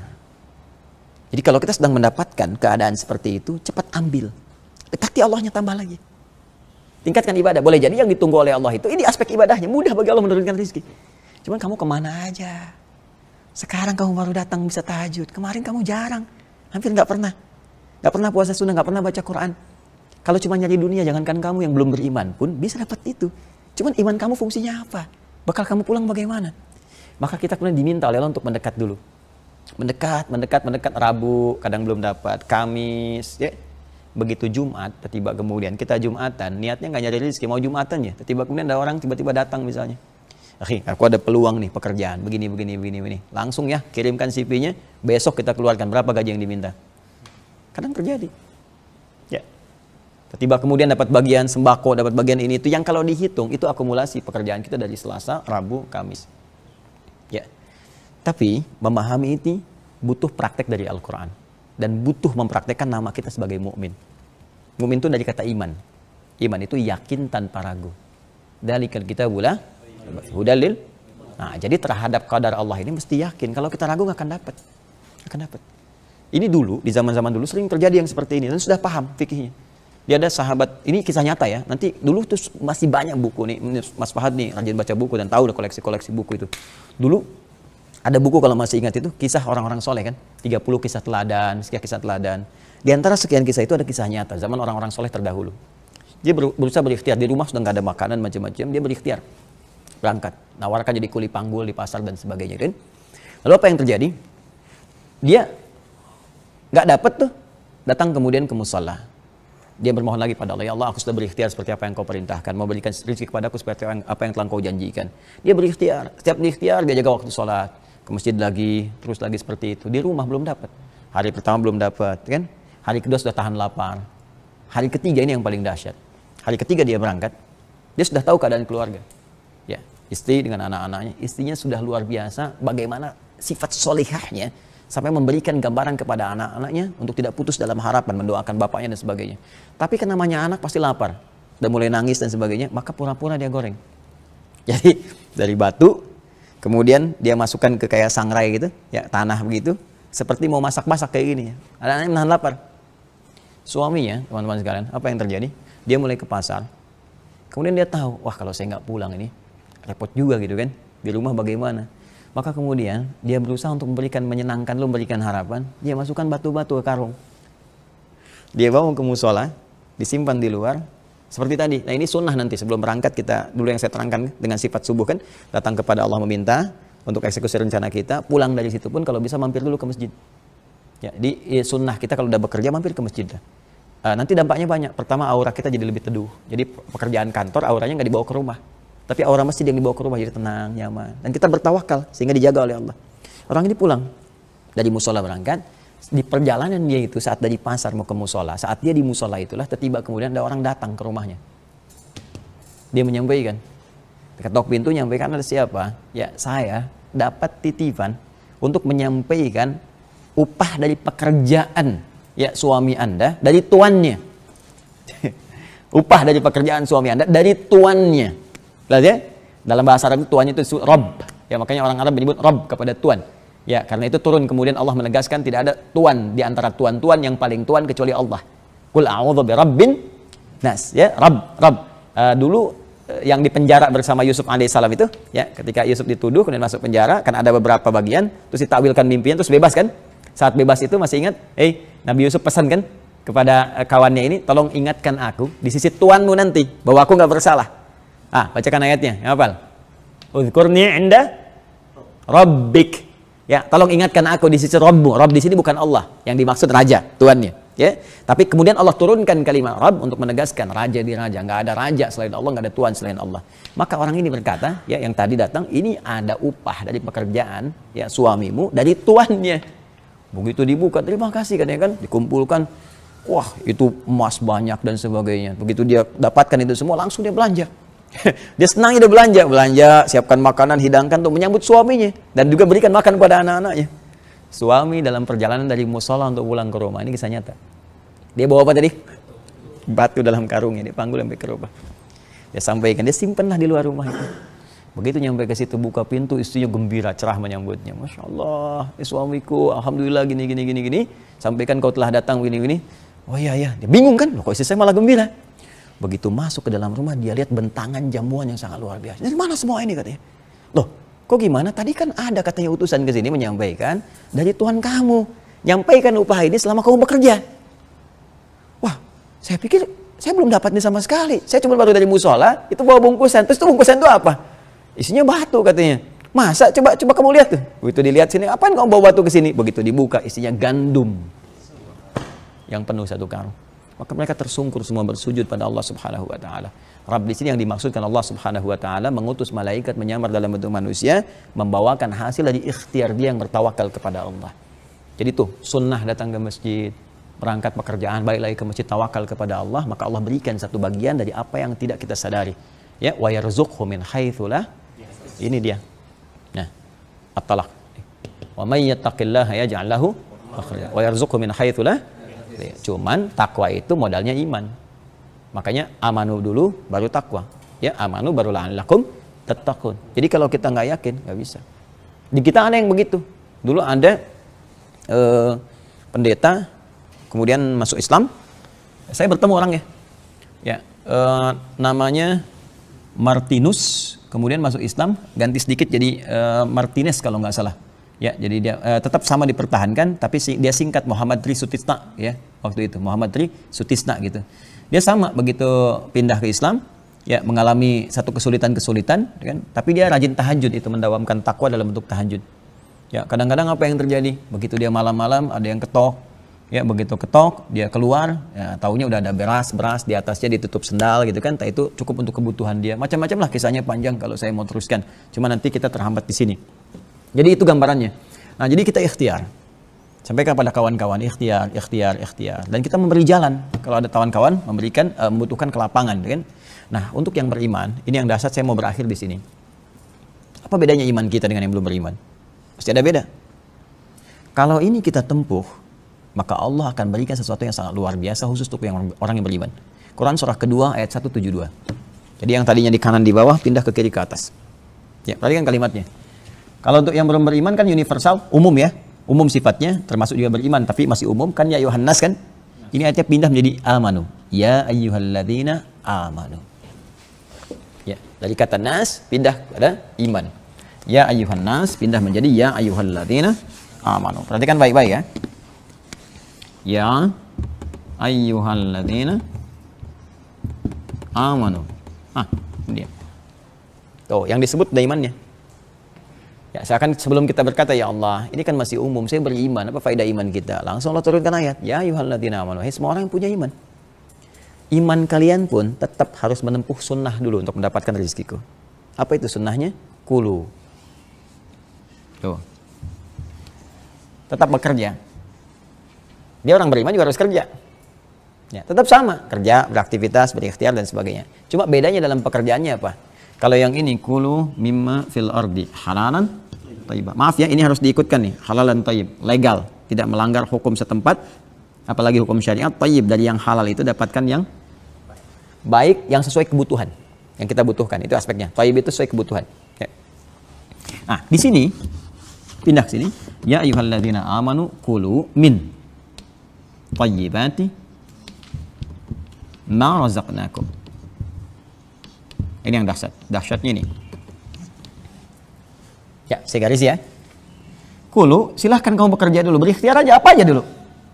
Jadi kalau kita sedang mendapatkan keadaan seperti itu, cepat ambil. Dekati Allahnya tambah lagi. Tingkatkan ibadah. Boleh jadi yang ditunggu oleh Allah itu, ini aspek ibadahnya. Mudah bagi Allah menurunkan rezeki. Cuman kamu kemana aja? Sekarang kamu baru datang bisa tahajud. Kemarin kamu jarang. Hampir nggak pernah. Nggak pernah puasa sunnah, nggak pernah baca Quran. Kalau cuma nyari dunia, jangankan kamu yang belum beriman pun bisa dapat itu. Cuman iman kamu fungsinya apa? Bakal kamu pulang bagaimana? Maka kita kemudian diminta oleh Allah untuk mendekat dulu. Mendekat, Rabu kadang belum dapat, Kamis, ya. Begitu Jumat, tiba kemudian kita Jumatan, niatnya nggak nyari rezeki, mau Jumatan ya. Tiba kemudian ada orang tiba-tiba datang misalnya. Aku ada peluang nih pekerjaan, begini. Langsung ya, kirimkan CV-nya, besok kita keluarkan berapa gaji yang diminta. Kadang terjadi. Ya. Tiba kemudian dapat bagian sembako, dapat bagian ini itu yang kalau dihitung itu akumulasi pekerjaan kita dari Selasa, Rabu, Kamis. Ya. Tapi memahami ini butuh praktek dari Al-Quran dan butuh mempraktekkan nama kita sebagai mukmin. Mukmin itu dari kata iman. Iman itu yakin tanpa ragu. Dalikal kitabul hudalil. Nah, jadi terhadap qadar Allah ini mesti yakin. Kalau kita ragu nggak akan dapat. Ini dulu di zaman-zaman dulu sering terjadi yang seperti ini dan sudah paham fikihnya. Dia ada sahabat, ini kisah nyata ya. Nanti dulu tuh masih banyak buku nih. Mas Fahad nih rajin baca buku dan tahu udah koleksi buku itu. Dulu ada buku kalau masih ingat itu kisah orang-orang soleh kan, 30 kisah teladan, sekian kisah teladan. Di antara sekian kisah itu ada kisah nyata zaman orang-orang soleh terdahulu. Dia berusaha berikhtiar di rumah sudah nggak ada makanan macam-macam, dia berikhtiar berangkat, nawarkan jadi kuli panggul di pasar dan sebagainya kan. Lalu apa yang terjadi? Dia nggak dapat tuh, datang kemudian ke musalla. Dia bermohon lagi pada Allah, ya Allah aku sudah berikhtiar seperti apa yang kau perintahkan, mau berikan rezeki kepadaku seperti apa yang telah kau janjikan. Dia berikhtiar, setiap berikhtiar dia jaga waktu sholat, ke masjid lagi, terus lagi seperti itu. Di rumah belum dapat. Hari pertama belum dapat, kan? Hari kedua sudah tahan lapar. Hari ketiga ini yang paling dahsyat. Hari ketiga dia berangkat, dia sudah tahu keadaan keluarga. Ya, istri dengan anak-anaknya, istrinya sudah luar biasa bagaimana sifat solihahnya sampai memberikan gambaran kepada anak-anaknya untuk tidak putus dalam harapan mendoakan bapaknya dan sebagainya. Tapi kan namanya anak pasti lapar, udah mulai nangis dan sebagainya, maka pura-pura dia goreng. Jadi dari batu kemudian dia masukkan ke kayak sangrai gitu, ya tanah begitu, seperti mau masak-masak kayak gini. Anak-anaknya menahan lapar. Suaminya, teman-teman sekalian, apa yang terjadi? Dia mulai ke pasar. Kemudian dia tahu, wah kalau saya nggak pulang ini repot juga gitu kan. Di rumah bagaimana? Maka kemudian dia berusaha untuk menyenangkan, memberikan harapan. Dia masukkan batu-batu ke karung. Dia bawa ke musola, disimpan di luar. Seperti tadi, nah ini sunnah nanti sebelum berangkat kita, dulu yang saya terangkan dengan sifat subuh kan, datang kepada Allah meminta untuk eksekusi rencana kita, pulang dari situ pun kalau bisa mampir dulu ke masjid. Ya, di sunnah kita kalau udah bekerja mampir ke masjid. Nanti dampaknya banyak. Pertama aura kita jadi lebih teduh. Jadi pekerjaan kantor auranya nggak dibawa ke rumah, tapi aura masjid yang dibawa ke rumah jadi tenang, nyaman. Dan kita bertawakal sehingga dijaga oleh Allah. Orang ini pulang dari musola berangkat, di perjalanan dia itu saat dari pasar mau ke musola, saat dia di musola itulah tiba kemudian ada orang datang ke rumahnya. Dia menyampaikan, ketok pintu menyampaikan, ada siapa? Ya saya dapat titipan untuk menyampaikan upah dari pekerjaan ya suami Anda dari tuannya. Upah dari pekerjaan suami Anda dari tuannya. Lihat ya, dalam bahasa Arab tuannya itu Rabb. Ya makanya orang Arab menyebut Rabb kepada tuan. Ya, karena itu turun kemudian Allah menegaskan tidak ada tuan di antara tuan-tuan yang paling tuan kecuali Allah. Qul a'udzu birabbin nas, ya, Rabb. Dulu yang dipenjara bersama Yusuf alaihissalam itu, ya, ketika Yusuf dituduh kemudian masuk penjara, kan ada beberapa bagian, terus ditakwilkan mimpinya terus bebas kan? Saat bebas itu masih ingat, Nabi Yusuf pesan kan kepada kawannya ini, tolong ingatkan aku di sisi tuanmu nanti bahwa aku nggak bersalah. Bacakan ayatnya, hafal. Uzkurni inda rabbik. Ya, tolong ingatkan aku di sisi Rabbmu. Rabb di sini bukan Allah, yang dimaksud raja, tuannya. Ya, tapi kemudian Allah turunkan kalimat Rabb untuk menegaskan raja di raja. Nggak ada raja selain Allah, nggak ada tuan selain Allah. Maka orang ini berkata, ya, yang tadi datang, ini ada upah dari pekerjaan, ya, suamimu dari tuannya. Begitu dibuka, terima kasih katanya kan, dikumpulkan Wah, itu emas banyak dan sebagainya. Begitu dia dapatkan itu semua, langsung dia belanja. Dia senang dia belanja, siapkan makanan, hidangkan untuk menyambut suaminya. Dan juga berikan makan kepada anak-anaknya. Suami dalam perjalanan dari musola untuk pulang ke rumah, ini kisah nyata. Dia bawa apa tadi? Batu dalam karungnya, dia panggul sampai ke rumah. Dia sampaikan, dia simpanlah di luar rumah itu. Begitu nyampe ke situ, buka pintu, istrinya gembira, cerah menyambutnya. Masya Allah, suamiku, alhamdulillah gini. Sampaikan kau telah datang gini. Oh iya, dia bingung kan, loh kok istri saya malah gembira. Begitu masuk ke dalam rumah, dia lihat bentangan jamuan yang sangat luar biasa. Dari mana semua ini katanya? Loh, kok gimana? Tadi kan ada katanya utusan ke sini menyampaikan dari Tuhan kamu. Nyampaikan upah ini selama kamu bekerja. Wah, saya pikir saya belum dapat ini sama sekali. Saya cuma baru dari musola, itu bawa bungkusan. Terus itu bungkusan itu apa? Isinya batu katanya. Masa? Coba kamu lihat tuh. Begitu dilihat sini, apaan kamu bawa batu ke sini? Begitu dibuka, isinya gandum yang penuh satu karung. Maka mereka tersungkur semua bersujud pada Allah Subhanahu wa taala. Rabb di sini yang dimaksudkan Allah Subhanahu wa taala mengutus malaikat menyamar dalam bentuk manusia, membawakan hasil dari ikhtiar dia yang bertawakal kepada Allah. Jadi tuh sunnah datang ke masjid, berangkat pekerjaan, balik lagi ke masjid, tawakal kepada Allah, maka Allah berikan satu bagian dari apa yang tidak kita sadari. Ya, wa yarzuqhu min haitsu la. Ini dia. Nah, at-talaq. Wa may yattaqillaha yaj'al lahu makhraja wa yarzuqhu min haitsu la. Cuman takwa itu modalnya iman. Makanya amanu dulu baru takwa. Ya, amanu baru la'allakum tattaqun. Jadi kalau kita nggak yakin, nggak bisa. Di kita ada yang begitu. Dulu ada pendeta, kemudian masuk Islam. Saya bertemu orangnya. Ya, namanya Martinus, kemudian masuk Islam, ganti sedikit jadi Martinez kalau nggak salah. Ya, jadi dia tetap sama dipertahankan, tapi dia singkat Muhammad Tri Sutisna, ya waktu itu Muhammad Tri Sutisna gitu. Dia sama begitu pindah ke Islam, ya mengalami satu kesulitan, kan? Tapi dia rajin tahajud, itu mendawamkan takwa dalam bentuk tahajud. Ya, kadang-kadang apa yang terjadi? Begitu dia malam-malam ada yang ketok, ya begitu ketok dia keluar, ya taunya udah ada beras di atasnya ditutup sendal gitu kan, itu cukup untuk kebutuhan dia. Macam-macam lah kisahnya, panjang kalau saya mau teruskan. Cuma nanti kita terhambat di sini. Jadi itu gambarannya. Nah, jadi kita ikhtiar. Sampaikan pada kawan-kawan, ikhtiar. Dan kita memberi jalan. Kalau ada kawan-kawan memberikan, membutuhkan kelapangan, kan? Nah, untuk yang beriman, ini yang dasar saya mau berakhir di sini. Apa bedanya iman kita dengan yang belum beriman? Pasti ada beda. Kalau ini kita tempuh, maka Allah akan berikan sesuatu yang sangat luar biasa khusus untuk orang yang beriman. Quran surah kedua ayat 172. Jadi yang tadinya di kanan di bawah pindah ke kiri ke atas. Ya, perhatikan kalimatnya. Kalau untuk yang belum beriman kan universal, umum ya. Umum sifatnya, termasuk juga beriman, tapi masih umum kan ya ayuhan nas kan. Ini ayatnya pindah menjadi amanu. Ya ayyuhalladzina amanu. Ya, dari kata nas pindah pada iman. Ya ayyuhan nas pindah menjadi ya ayyuhalladzina amanu. Perhatikan baik-baik ya. Ya ayyuhalladzina amanu. Ini dia. Tuh, yang disebut ada imannya. Ya, seakan sebelum kita berkata, ya Allah, ini kan masih umum, saya beriman, apa faedah iman kita? Langsung Allah turunkan ayat, ya ayyuhalladzina amanu, semua orang yang punya iman. Iman kalian pun tetap harus menempuh sunnah dulu untuk mendapatkan rezekiku. Apa itu sunnahnya? Kulu. Tuh. Tetap bekerja. Dia orang beriman juga harus kerja. Ya, tetap sama, kerja, beraktivitas, berikhtiar dan sebagainya. Cuma bedanya dalam pekerjaannya apa? Kalau yang ini kulu mimma fil ardi halalan thayyibah. Maaf ya, ini harus diikutkan nih, halalan thayyib, legal, tidak melanggar hukum setempat, apalagi hukum syariat. Thayyib, dari yang halal itu dapatkan yang baik, yang sesuai kebutuhan yang kita butuhkan. Itu aspeknya. Thayyib itu sesuai kebutuhan. Ya. Nah, di sini pindah ke sini, ya ayyuhalladzina amanu kulu min thayyibati ma razaqnakum. Ini yang dahsyatnya ini. Ya, saya garis ya. Kulu, silahkan kamu bekerja dulu, berikhtiar aja, apa aja dulu.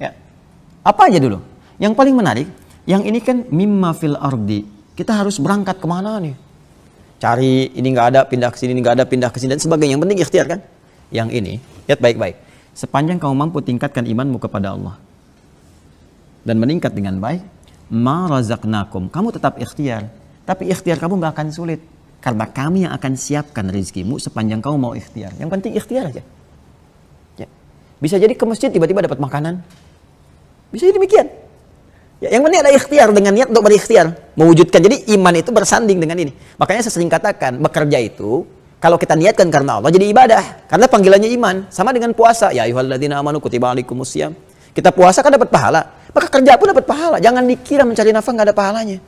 Ya, apa aja dulu. Yang paling menarik, yang ini kan mimma fil ardi. Kita harus berangkat kemana nih? Cari, ini nggak ada, pindah ke sini, ini nggak ada, pindah ke sini, dan sebagainya. Yang penting ikhtiar kan? Yang ini, lihat baik-baik. Sepanjang kamu mampu tingkatkan imanmu kepada Allah dan meningkat dengan baik, ma razaqnakum, kamu tetap ikhtiar. Tapi ikhtiar kamu nggak akan sulit, karena kami yang akan siapkan rezekimu sepanjang kamu mau ikhtiar. Yang penting ikhtiar aja. Ya. Bisa jadi ke masjid tiba-tiba dapat makanan. Bisa jadi demikian. Ya, yang penting ada ikhtiar, dengan niat untuk berikhtiar, mewujudkan. Jadi iman itu bersanding dengan ini. Makanya saya sering katakan, bekerja itu kalau kita niatkan karena Allah jadi ibadah. Karena panggilannya iman. Sama dengan puasa. Ya ayyuhalladzina amanu kutiba alaikumusiyam. Kita puasa kan dapat pahala. Maka kerja pun dapat pahala. Jangan dikira mencari nafkah nggak ada pahalanya.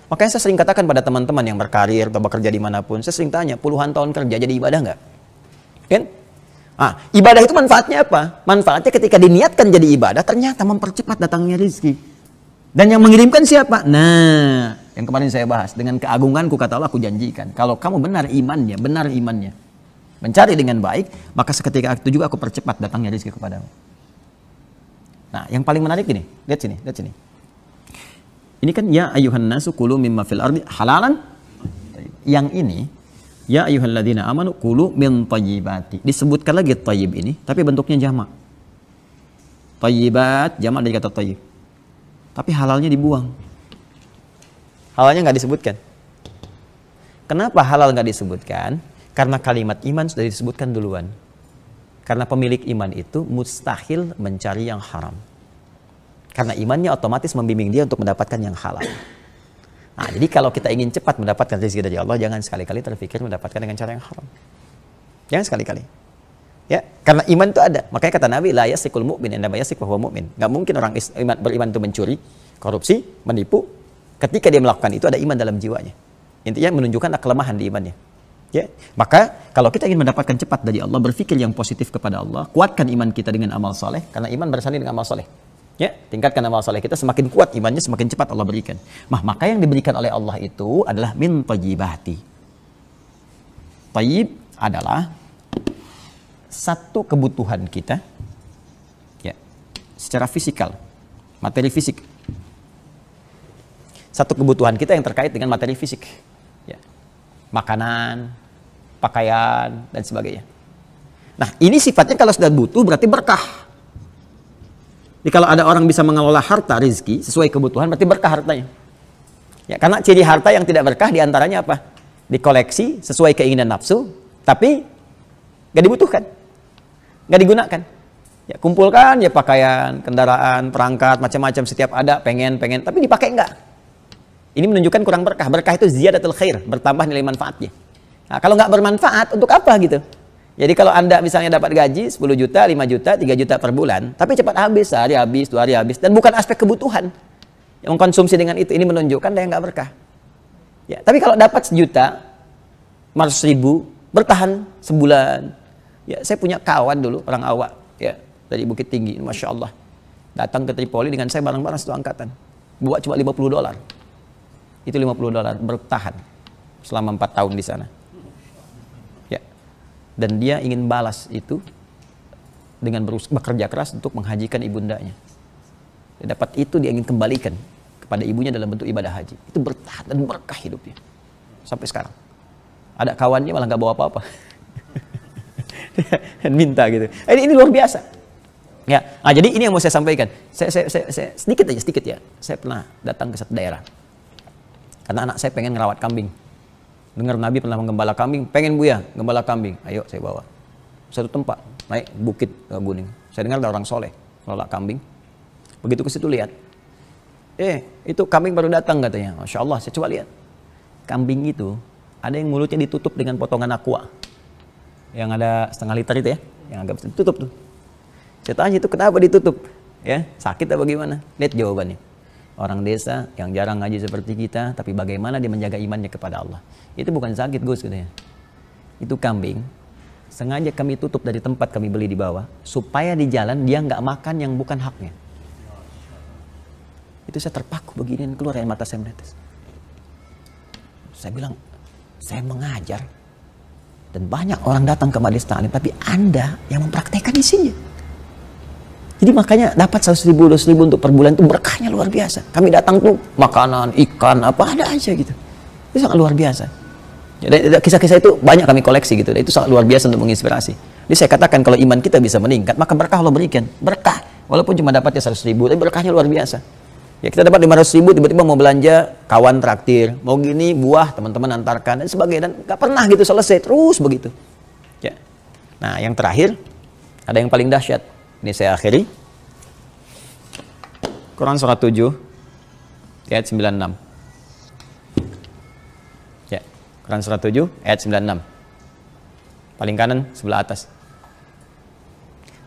Makanya saya sering katakan pada teman-teman yang berkarir atau bekerja dimanapun, saya sering tanya, puluhan tahun kerja jadi ibadah nggak? Kan? Ibadah itu manfaatnya apa? Manfaatnya ketika diniatkan jadi ibadah, ternyata mempercepat datangnya rezeki. Dan yang mengirimkan siapa? Nah, yang kemarin saya bahas, dengan keagunganku kata Allah, aku janjikan, kalau kamu benar imannya, mencari dengan baik, maka seketika itu juga aku percepat datangnya rezeki kepadamu. Nah, yang paling menarik ini, lihat sini. Ini kan ya ayyuhan nasu kulu mimma fil ardi halalan. Yang ini ya ayyuhalladzina amanu kulu min thayyibati. Disebutkan lagi thayyib ini, tapi bentuknya jamak. Thayyibat jamak dari kata thayyib. Tapi halalnya dibuang. Halalnya nggak disebutkan. Kenapa halal nggak disebutkan? Karena kalimat iman sudah disebutkan duluan. Karena pemilik iman itu mustahil mencari yang haram. Karena imannya otomatis membimbing dia untuk mendapatkan yang halal. Nah, jadi kalau kita ingin cepat mendapatkan rezeki dari Allah, jangan sekali-kali terpikir mendapatkan dengan cara yang haram. Jangan sekali-kali. Ya, karena iman itu ada. Makanya kata Nabi, la yasikul mu'min innama yasik wa huwa mu'min. Enggak mungkin orang beriman itu mencuri, korupsi, menipu. Ketika dia melakukan itu ada iman dalam jiwanya. Intinya menunjukkan kelemahan di imannya. Ya, maka kalau kita ingin mendapatkan cepat dari Allah, berpikir yang positif kepada Allah, kuatkan iman kita dengan amal soleh, karena iman bersanding dengan amal soleh. Ya, tingkatkan amal soleh kita, semakin kuat imannya, semakin cepat Allah berikan. Maka yang diberikan oleh Allah itu adalah min thayyibati. Thayyib adalah satu kebutuhan kita, ya, secara fisikal, materi fisik. Satu kebutuhan kita yang terkait dengan materi fisik, ya, makanan, pakaian, dan sebagainya. Nah, ini sifatnya kalau sudah butuh berarti berkah. Jadi kalau ada orang bisa mengelola harta rezeki sesuai kebutuhan, berarti berkah hartanya. Ya, karena ciri harta yang tidak berkah diantaranya apa? Dikoleksi sesuai keinginan nafsu, tapi nggak dibutuhkan, nggak digunakan. Ya, kumpulkan ya pakaian, kendaraan, perangkat, macam-macam setiap ada, pengen, tapi dipakai nggak. Ini menunjukkan kurang berkah. Berkah itu ziyadatul khair, bertambah nilai manfaatnya. Nah, kalau nggak bermanfaat, untuk apa gitu? Jadi kalau Anda misalnya dapat gaji 10 juta, 5 juta, 3 juta per bulan, tapi cepat habis, sehari habis, 2 hari habis, dan bukan aspek kebutuhan. Yang mengkonsumsi dengan itu, ini menunjukkan dia nggak berkah. Ya, tapi kalau dapat 1 juta, 500.000, bertahan sebulan. Ya, saya punya kawan dulu, orang Awak, ya, dari Bukit Tinggi, Masya Allah. Datang ke Tripoli dengan saya bareng-bareng satu angkatan. Bawa cuma $50. Itu $50 bertahan selama 4 tahun di sana. Dan dia ingin balas itu dengan bekerja keras untuk menghajikan ibundanya. Dia dapat itu, dia ingin kembalikan kepada ibunya dalam bentuk ibadah haji. Itu bertahan dan berkah hidupnya sampai sekarang. Ada kawannya malah nggak bawa apa-apa dan minta gitu. Ini luar biasa. Ya, jadi ini yang mau saya sampaikan. Saya sedikit ya. Saya pernah datang ke satu daerah karena anak saya pengen ngerawat kambing. Dengar Nabi pernah menggembala kambing, pengen Buya gembala kambing, ayo saya bawa. Satu tempat, naik bukit gunung. Saya dengar ada orang soleh, ngelola kambing. Begitu ke situ lihat, itu kambing baru datang katanya. Masya Allah, saya coba lihat. Kambing itu, ada yang mulutnya ditutup dengan potongan aqua. Yang ada setengah liter itu ya, yang agak ditutup tuh. Saya tanya itu kenapa ditutup? Ya, sakit apa gimana? Lihat jawabannya. Orang desa yang jarang ngaji seperti kita, tapi bagaimana dia menjaga imannya kepada Allah. Itu bukan sakit Gus katanya. Itu kambing, sengaja kami tutup dari tempat kami beli di bawah, supaya di jalan dia nggak makan yang bukan haknya. Itu saya terpaku begini, keluar air mata saya menetes. Saya bilang, saya mengajar, dan banyak orang datang ke majelis taklim, tapi Anda yang mempraktekkan isinya. Jadi makanya dapat 100.000, 200.000 untuk per bulan itu berkahnya luar biasa. Kami datang tuh makanan, ikan, apa ada aja gitu. Itu sangat luar biasa. Jadi kisah-kisah itu banyak kami koleksi gitu. Itu sangat luar biasa untuk menginspirasi. Jadi saya katakan kalau iman kita bisa meningkat, maka berkah Allah berikan. Berkah. Walaupun cuma dapatnya 100.000, tapi berkahnya luar biasa. Ya kita dapat 500.000, tiba-tiba mau belanja, kawan traktir. Mau gini, buah, teman-teman antarkan, dan sebagainya. Dan gak pernah gitu selesai, terus begitu. Ya. Nah yang terakhir, ada yang paling dahsyat. Ini saya akhiri. Quran surat 7 di ayat 96. Ya, Quran surah 7 ayat 96. Paling kanan sebelah atas.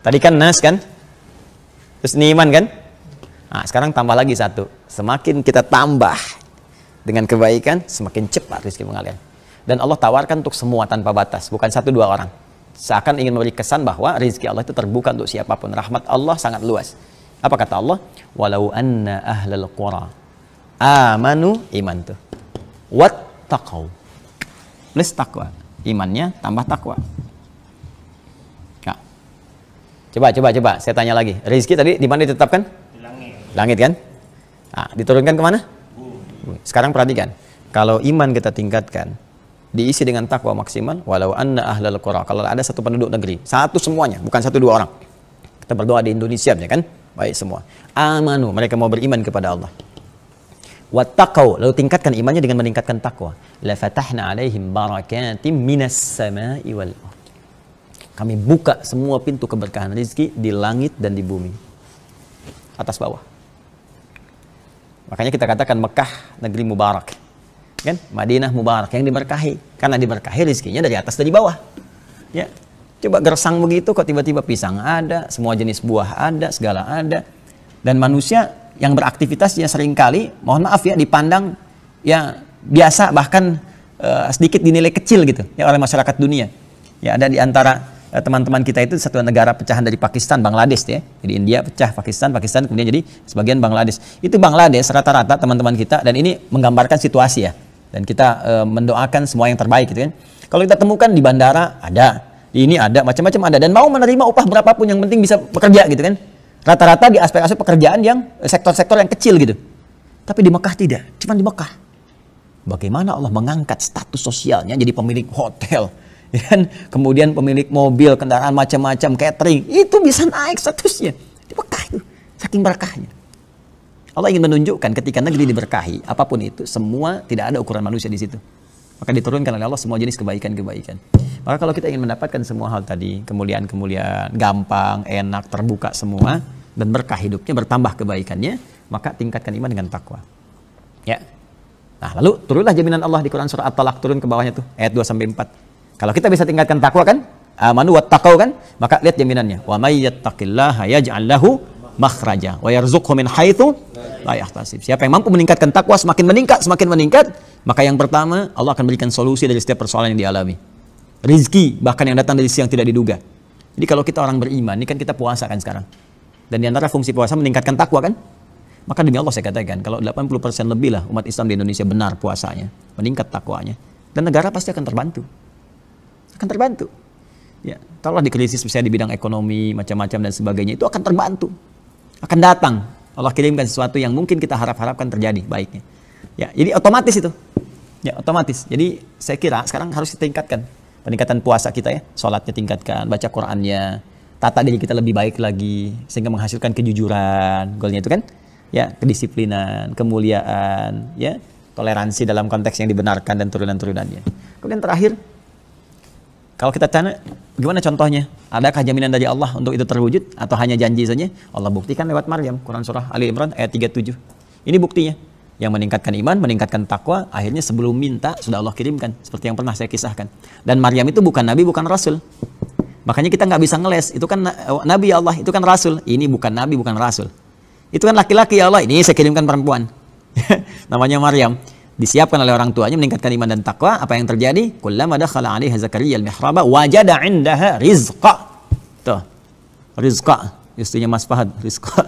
Tadi kan nas kan? Terus ini iman kan? Nah, sekarang tambah lagi satu. Semakin kita tambah dengan kebaikan, semakin cepat rezeki mengalir. Dan Allah tawarkan untuk semua tanpa batas, bukan 1-2 orang. Seakan ingin memberi kesan bahwa rezeki Allah itu terbuka untuk siapapun. Rahmat Allah sangat luas. Apa kata Allah? Walau anna ahlal qura amanu, iman tuh, wattaqau, plus takwa, imannya tambah takwa. Nah, coba saya tanya lagi, rezeki tadi di mana ditetapkan? Di langit. Langit kan? Nah, diturunkan kemana? Sekarang perhatikan, kalau iman kita tingkatkan, diisi dengan takwa maksimal, walau anna ahlal qura, kalau ada satu penduduk negeri, satu semuanya, bukan 1-2 orang. Kita berdoa di Indonesia ya kan? Baik semua. Amanu, mereka mau beriman kepada Allah. Wattaqau, lalu tingkatkan imannya dengan meningkatkan takwa. La fatahna alaihim barakatim minas sama'i wal ardh. Kami buka semua pintu keberkahan rezeki di langit dan di bumi. Atas bawah. Makanya kita katakan Mekah negeri mubarak. Kan? Madinah mubarak, yang diberkahi. Karena diberkahi rezekinya dari atas dari bawah. Ya. Coba gersang begitu kok tiba-tiba pisang ada, semua jenis buah ada, segala ada. Dan manusia yang beraktivitas ya seringkali, mohon maaf ya, dipandang ya biasa, bahkan sedikit dinilai kecil gitu ya oleh masyarakat dunia. Ya, ada di antara teman-teman kita itu satu negara pecahan dari Pakistan, Bangladesh ya. Jadi India pecah Pakistan kemudian jadi sebagian Bangladesh. Itu Bangladesh rata-rata teman-teman kita, dan ini menggambarkan situasi ya. Dan kita mendoakan semua yang terbaik gitu kan. Kalau kita temukan di bandara ada, ini ada, macam-macam ada, dan mau menerima upah berapapun yang penting bisa bekerja gitu kan. Rata-rata di aspek-aspek pekerjaan yang sektor-sektor yang kecil gitu. Tapi di Mekah tidak, cuma di Mekah. Bagaimana Allah mengangkat status sosialnya jadi pemilik hotel, ya kan? Kemudian pemilik mobil, kendaraan macam-macam, catering, itu bisa naik statusnya di Mekah itu, saking berkahnya. Allah ingin menunjukkan ketika negeri diberkahi, apapun itu, semua tidak ada ukuran manusia di situ. Maka diturunkan oleh Allah semua jenis kebaikan-kebaikan. Maka kalau kita ingin mendapatkan semua hal tadi, kemuliaan-kemuliaan, gampang, enak, terbuka semua, dan berkah hidupnya, bertambah kebaikannya, maka tingkatkan iman dengan takwa. Ya. Nah, lalu turunlah jaminan Allah di Quran surah At-Talaq, turun ke bawahnya tuh, ayat 2-4. Kalau kita bisa tingkatkan takwa kan, amanu wattaqau kan, maka lihat jaminannya. Wa may yattaqillaha yaj'al lahu makhraja wa yarzuqhu min haitsu la yahtasib. Siapa yang mampu meningkatkan takwa, semakin meningkat, maka yang pertama Allah akan berikan solusi dari setiap persoalan yang dialami. Rizki bahkan yang datang dari sisi yang tidak diduga. Jadi kalau kita orang beriman, ini kan kita puasa kan sekarang. Dan di antara fungsi puasa meningkatkan takwa kan? Maka demi Allah saya katakan, kalau 80% lebih lah umat Islam di Indonesia benar puasanya, meningkat takwanya, dan negara pasti akan terbantu. Akan terbantu. Ya, taruhlah di krisis misalnya di bidang ekonomi, macam-macam dan sebagainya, itu akan terbantu. Akan datang. Allah kirimkan sesuatu yang mungkin kita harap-harapkan terjadi baiknya. Ya, jadi otomatis itu. Ya, otomatis. Jadi saya kira sekarang harus ditingkatkan. Peningkatan puasa kita ya, sholatnya tingkatkan, baca Qur'annya, tata diri kita lebih baik lagi, sehingga menghasilkan kejujuran, goalnya itu kan, ya, kedisiplinan, kemuliaan, ya, toleransi dalam konteks yang dibenarkan dan turunan-turunannya. Kemudian terakhir, kalau kita tanya, gimana contohnya? Adakah jaminan dari Allah untuk itu terwujud atau hanya janji saja? Allah buktikan lewat Maryam, Quran surah Ali Imran ayat 37. Ini buktinya. Yang meningkatkan iman, meningkatkan takwa, akhirnya sebelum minta sudah Allah kirimkan, seperti yang pernah saya kisahkan. Dan Maryam itu bukan nabi, bukan rasul. Makanya kita nggak bisa ngeles, itu kan nabi ya Allah, itu kan rasul. Ini bukan nabi, bukan rasul. Itu kan laki-laki ya Allah, ini saya kirimkan perempuan. Namanya Maryam. Disiapkan oleh orang tuanya, meningkatkan iman dan takwa. Apa yang terjadi? Kullama dakhala 'alaiha Zakaria al-mihraba wajada 'indaha rizqa. Tuh. Rizqa, istrinya Mas Fahad, rizqa.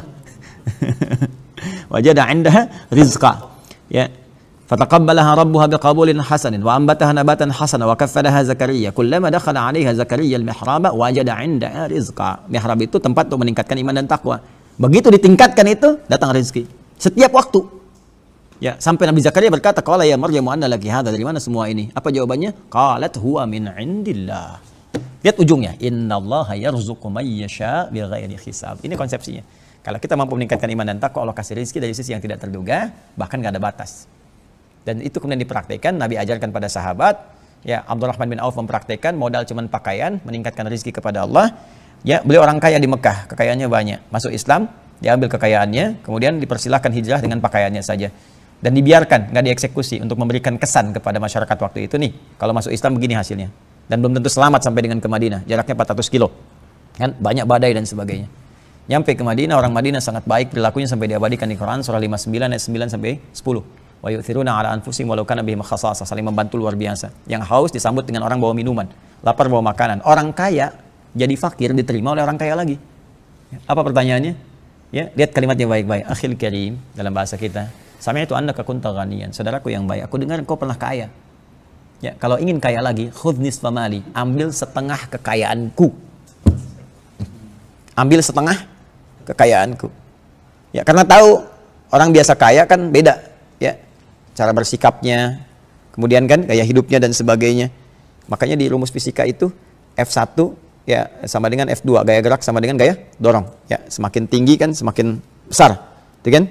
Wajada 'indaha rizqa. Ya. Fataqabbalaha rabbuha biqabulin hasanin wa anbataha nabatan hasana wa kaffalaha Zakaria. Kullama dakhala 'alaiha Zakaria al-mihraba wajada 'indaha rizqa. Mihrab itu tempat untuk meningkatkan iman dan takwa. Begitu ditingkatkan itu, datang rezeki. Setiap waktu. Ya, sampai Nabi Zakaria berkata, "Qala ya Maryam, anna laki hadza?" Dari mana semua ini? Apa jawabannya? Qalat huwa min indillah. Lihat ujungnya, innallaha yarzuqu may yasha bighairi hisab. Ini konsepsinya. Kalau kita mampu meningkatkan iman dan takwa, Allah kasih rezeki dari sisi yang tidak terduga, bahkan nggak ada batas. Dan itu kemudian dipraktikkan, Nabi ajarkan pada sahabat. Ya, Abdurrahman bin Auf mempraktikkan, modal cuman pakaian, meningkatkan rezeki kepada Allah. Ya, beliau orang kaya di Mekah, kekayaannya banyak. Masuk Islam, diambil kekayaannya, kemudian dipersilahkan hijrah dengan pakaiannya saja. dan dibiarkan, nggak dieksekusi untuk memberikan kesan kepada masyarakat waktu itu nih, kalau masuk Islam begini hasilnya. Dan belum tentu selamat sampai dengan ke Madinah, jaraknya 400 kilo. Kan banyak badai dan sebagainya. Nyampe ke Madinah, orang Madinah sangat baik perilakunya sampai diabadikan di Quran surah 59 ayat 9 sampai 10. Wa yu'thiruna 'ala anfusihim walau kana bihim khassasah, saling membantu luar biasa. Yang haus disambut dengan orang bawa minuman, lapar bawa makanan. Orang kaya jadi fakir diterima oleh orang kaya lagi. Apa pertanyaannya? Ya, lihat kalimatnya baik-baik. Akhil karim dalam bahasa kita. Sami'tu annaka kunta ghaniyan. Saudaraku yang baik, aku dengar kau pernah kaya. Ya, kalau ingin kaya lagi, khudh nisfa mali, ambil setengah kekayaanku. Ambil setengah kekayaanku. Ya, karena tahu orang biasa kaya kan beda, ya. Cara bersikapnya, kemudian kan gaya hidupnya dan sebagainya. Makanya di rumus fisika itu F1 ya sama dengan F2, gaya gerak sama dengan gaya dorong. Ya, semakin tinggi kan semakin besar, gitu kan?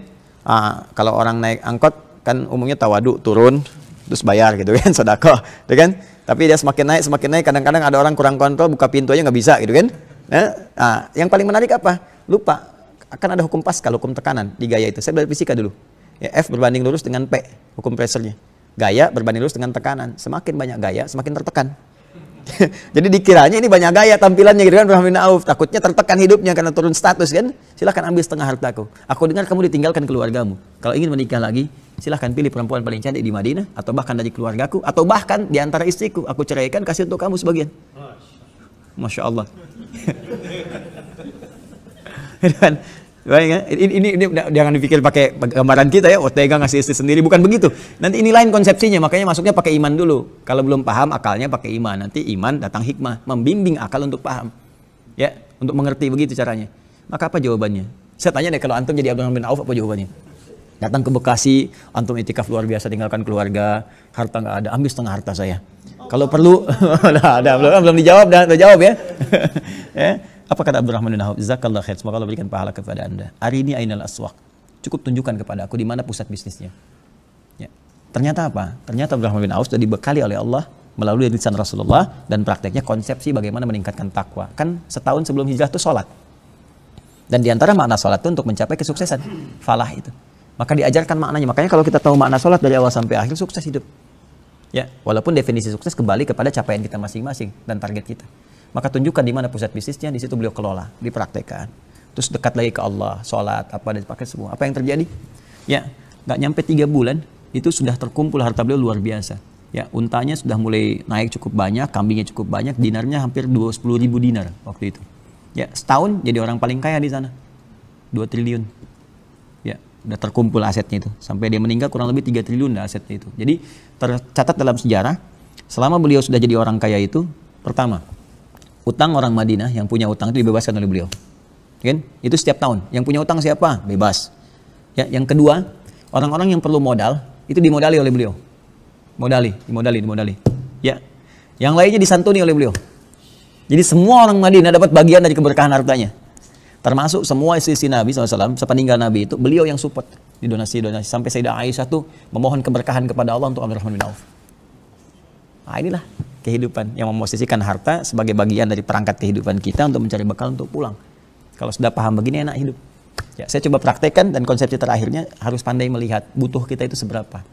Kalau orang naik angkot kan umumnya tawadu, turun terus bayar gitu kan, sedekah, gitu kan? Tapi dia semakin naik, kadang-kadang ada orang kurang kontrol, buka pintu aja nggak bisa, gitu kan? Yang paling menarik apa? Lupa, akan ada hukum Pascal, hukum tekanan di gaya itu. Saya belajar fisika dulu. Ya, F berbanding lurus dengan P, hukum pressure-nya. Gaya berbanding lurus dengan tekanan. Semakin banyak gaya, semakin tertekan. Jadi dikiranya ini banyak gaya tampilannya gitu kan, Abdurrahman bin Auf. Takutnya tertekan hidupnya karena turun status kan. Silahkan ambil setengah hartaku. Aku dengar kamu ditinggalkan keluargamu. Kalau ingin menikah lagi, silahkan pilih perempuan paling cantik di Madinah, atau bahkan dari keluargaku, atau bahkan di antara istriku. Aku ceraikan, kasih untuk kamu sebagian. Masya Allah. Ini jangan dipikir pakai gambaran kita ya, Tega ngasih istri sendiri, bukan begitu. Nanti ini lain konsepsinya, makanya masuknya pakai iman dulu. Kalau belum paham akalnya pakai iman, nanti iman datang hikmah, membimbing akal untuk paham. Ya, untuk mengerti begitu caranya. Maka apa jawabannya? Saya tanya deh, kalau antum jadi Abdurrahman bin Auf apa jawabannya? Datang ke Bekasi, antum itikaf luar biasa, tinggalkan keluarga, harta nggak ada, ambil setengah harta saya. Kalau perlu, belum dijawab, udah jawab ya. Ya. Apa kata Abdurrahman bin Auf? Jazakallah khair, semoga Allah berikan pahala kepada anda. Hari ini ainal aswaq. Cukup tunjukkan kepada aku di mana pusat bisnisnya. Ya. Ternyata apa? Ternyata Abdurrahman bin Auf sudah dibekali oleh Allah melalui lisan Rasulullah dan prakteknya konsepsi bagaimana meningkatkan takwa. Kan setahun sebelum hijrah itu sholat. Dan diantara makna sholat itu untuk mencapai kesuksesan. Falah itu. Maka diajarkan maknanya. Makanya kalau kita tahu makna sholat dari awal sampai akhir, sukses hidup. Ya, walaupun definisi sukses kembali kepada capaian kita masing-masing dan target kita. Maka tunjukkan di mana pusat bisnisnya, di situ beliau kelola, dipraktekkan. Terus dekat lagi ke Allah, sholat, apa dan dipakai semua. Apa yang terjadi? Ya, nggak nyampe 3 bulan, itu sudah terkumpul harta beliau luar biasa. Ya, untanya sudah mulai naik cukup banyak, kambingnya cukup banyak, dinarnya hampir 10.000 dinar waktu itu. Ya, setahun jadi orang paling kaya di sana. 2 triliun. Ya, udah terkumpul asetnya itu. Sampai dia meninggal kurang lebih 3 triliun dah asetnya itu. Jadi tercatat dalam sejarah, selama beliau sudah jadi orang kaya itu, pertama, utang orang Madinah yang punya utang itu dibebaskan oleh beliau. Kan? Itu setiap tahun. Yang punya utang siapa? Bebas. Ya, yang kedua, orang-orang yang perlu modal itu dimodali oleh beliau. Dimodali. Ya. Yang lainnya disantuni oleh beliau. Jadi semua orang Madinah dapat bagian dari keberkahan hartanya. Termasuk semua istri Nabi SAW, sepeninggal Nabi itu, beliau yang support di donasi-donasi. Sampai Sayyidah Aisyah tuh memohon keberkahan kepada Allah untuk Abdurrahman bin Auf. Nah, inilah kehidupan yang memosisikan harta sebagai bagian dari perangkat kehidupan kita untuk mencari bekal untuk pulang. Kalau sudah paham begini, enak hidup. Ya, saya coba praktekkan dan konsepsi terakhirnya harus pandai melihat butuh kita itu seberapa.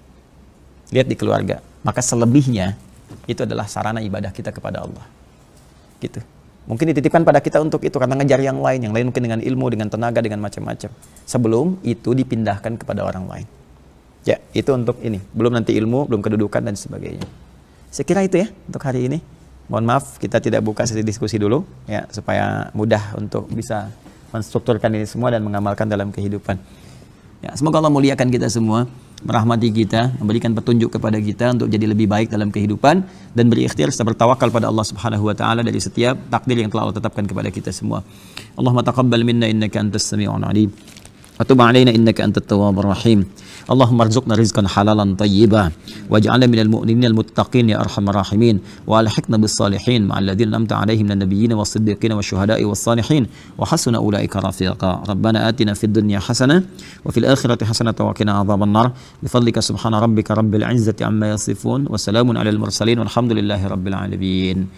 Lihat di keluarga. Maka selebihnya itu adalah sarana ibadah kita kepada Allah. Gitu. Mungkin dititipkan pada kita untuk itu karena ngejar yang lain mungkin dengan ilmu, dengan tenaga, dengan macam-macam. Sebelum itu dipindahkan kepada orang lain. Ya, itu untuk ini. Belum nanti ilmu, belum kedudukan dan sebagainya. Saya kira itu ya untuk hari ini. Mohon maaf kita tidak buka sesi diskusi dulu ya supaya mudah untuk bisa menstrukturkan ini semua dan mengamalkan dalam kehidupan. Ya, semoga Allah muliakan kita semua, merahmati kita, memberikan petunjuk kepada kita untuk jadi lebih baik dalam kehidupan dan berikhtiar serta bertawakal pada Allah Subhanahu wa taala dari setiap takdir yang telah Allah tetapkan kepada kita semua. Allahumma taqabbal minna innaka antas sami'ul 'alim. Wa tub 'alaina innaka antat tawwabur rahim. Allahumma arzuqna rizqan halalan tayyiban waj'alna minal mu'minina al-muttaqin ya arhamar rahimin wa alhiqna bis salihin ma'al ladzina an'amta 'alaihim minan nabiyyin was-siddiqin wasyuhada'i was-salihin wa hasuna ulaika rafiqa. Rabbana atina fid dunya hasanah wa fil akhirati hasanah wa qina adzaban nar. Bi fadlika subhana rabbika rabbil 'izzati amma yasifun wa salamun 'alal mursalin walhamdulillahi rabbil alamin.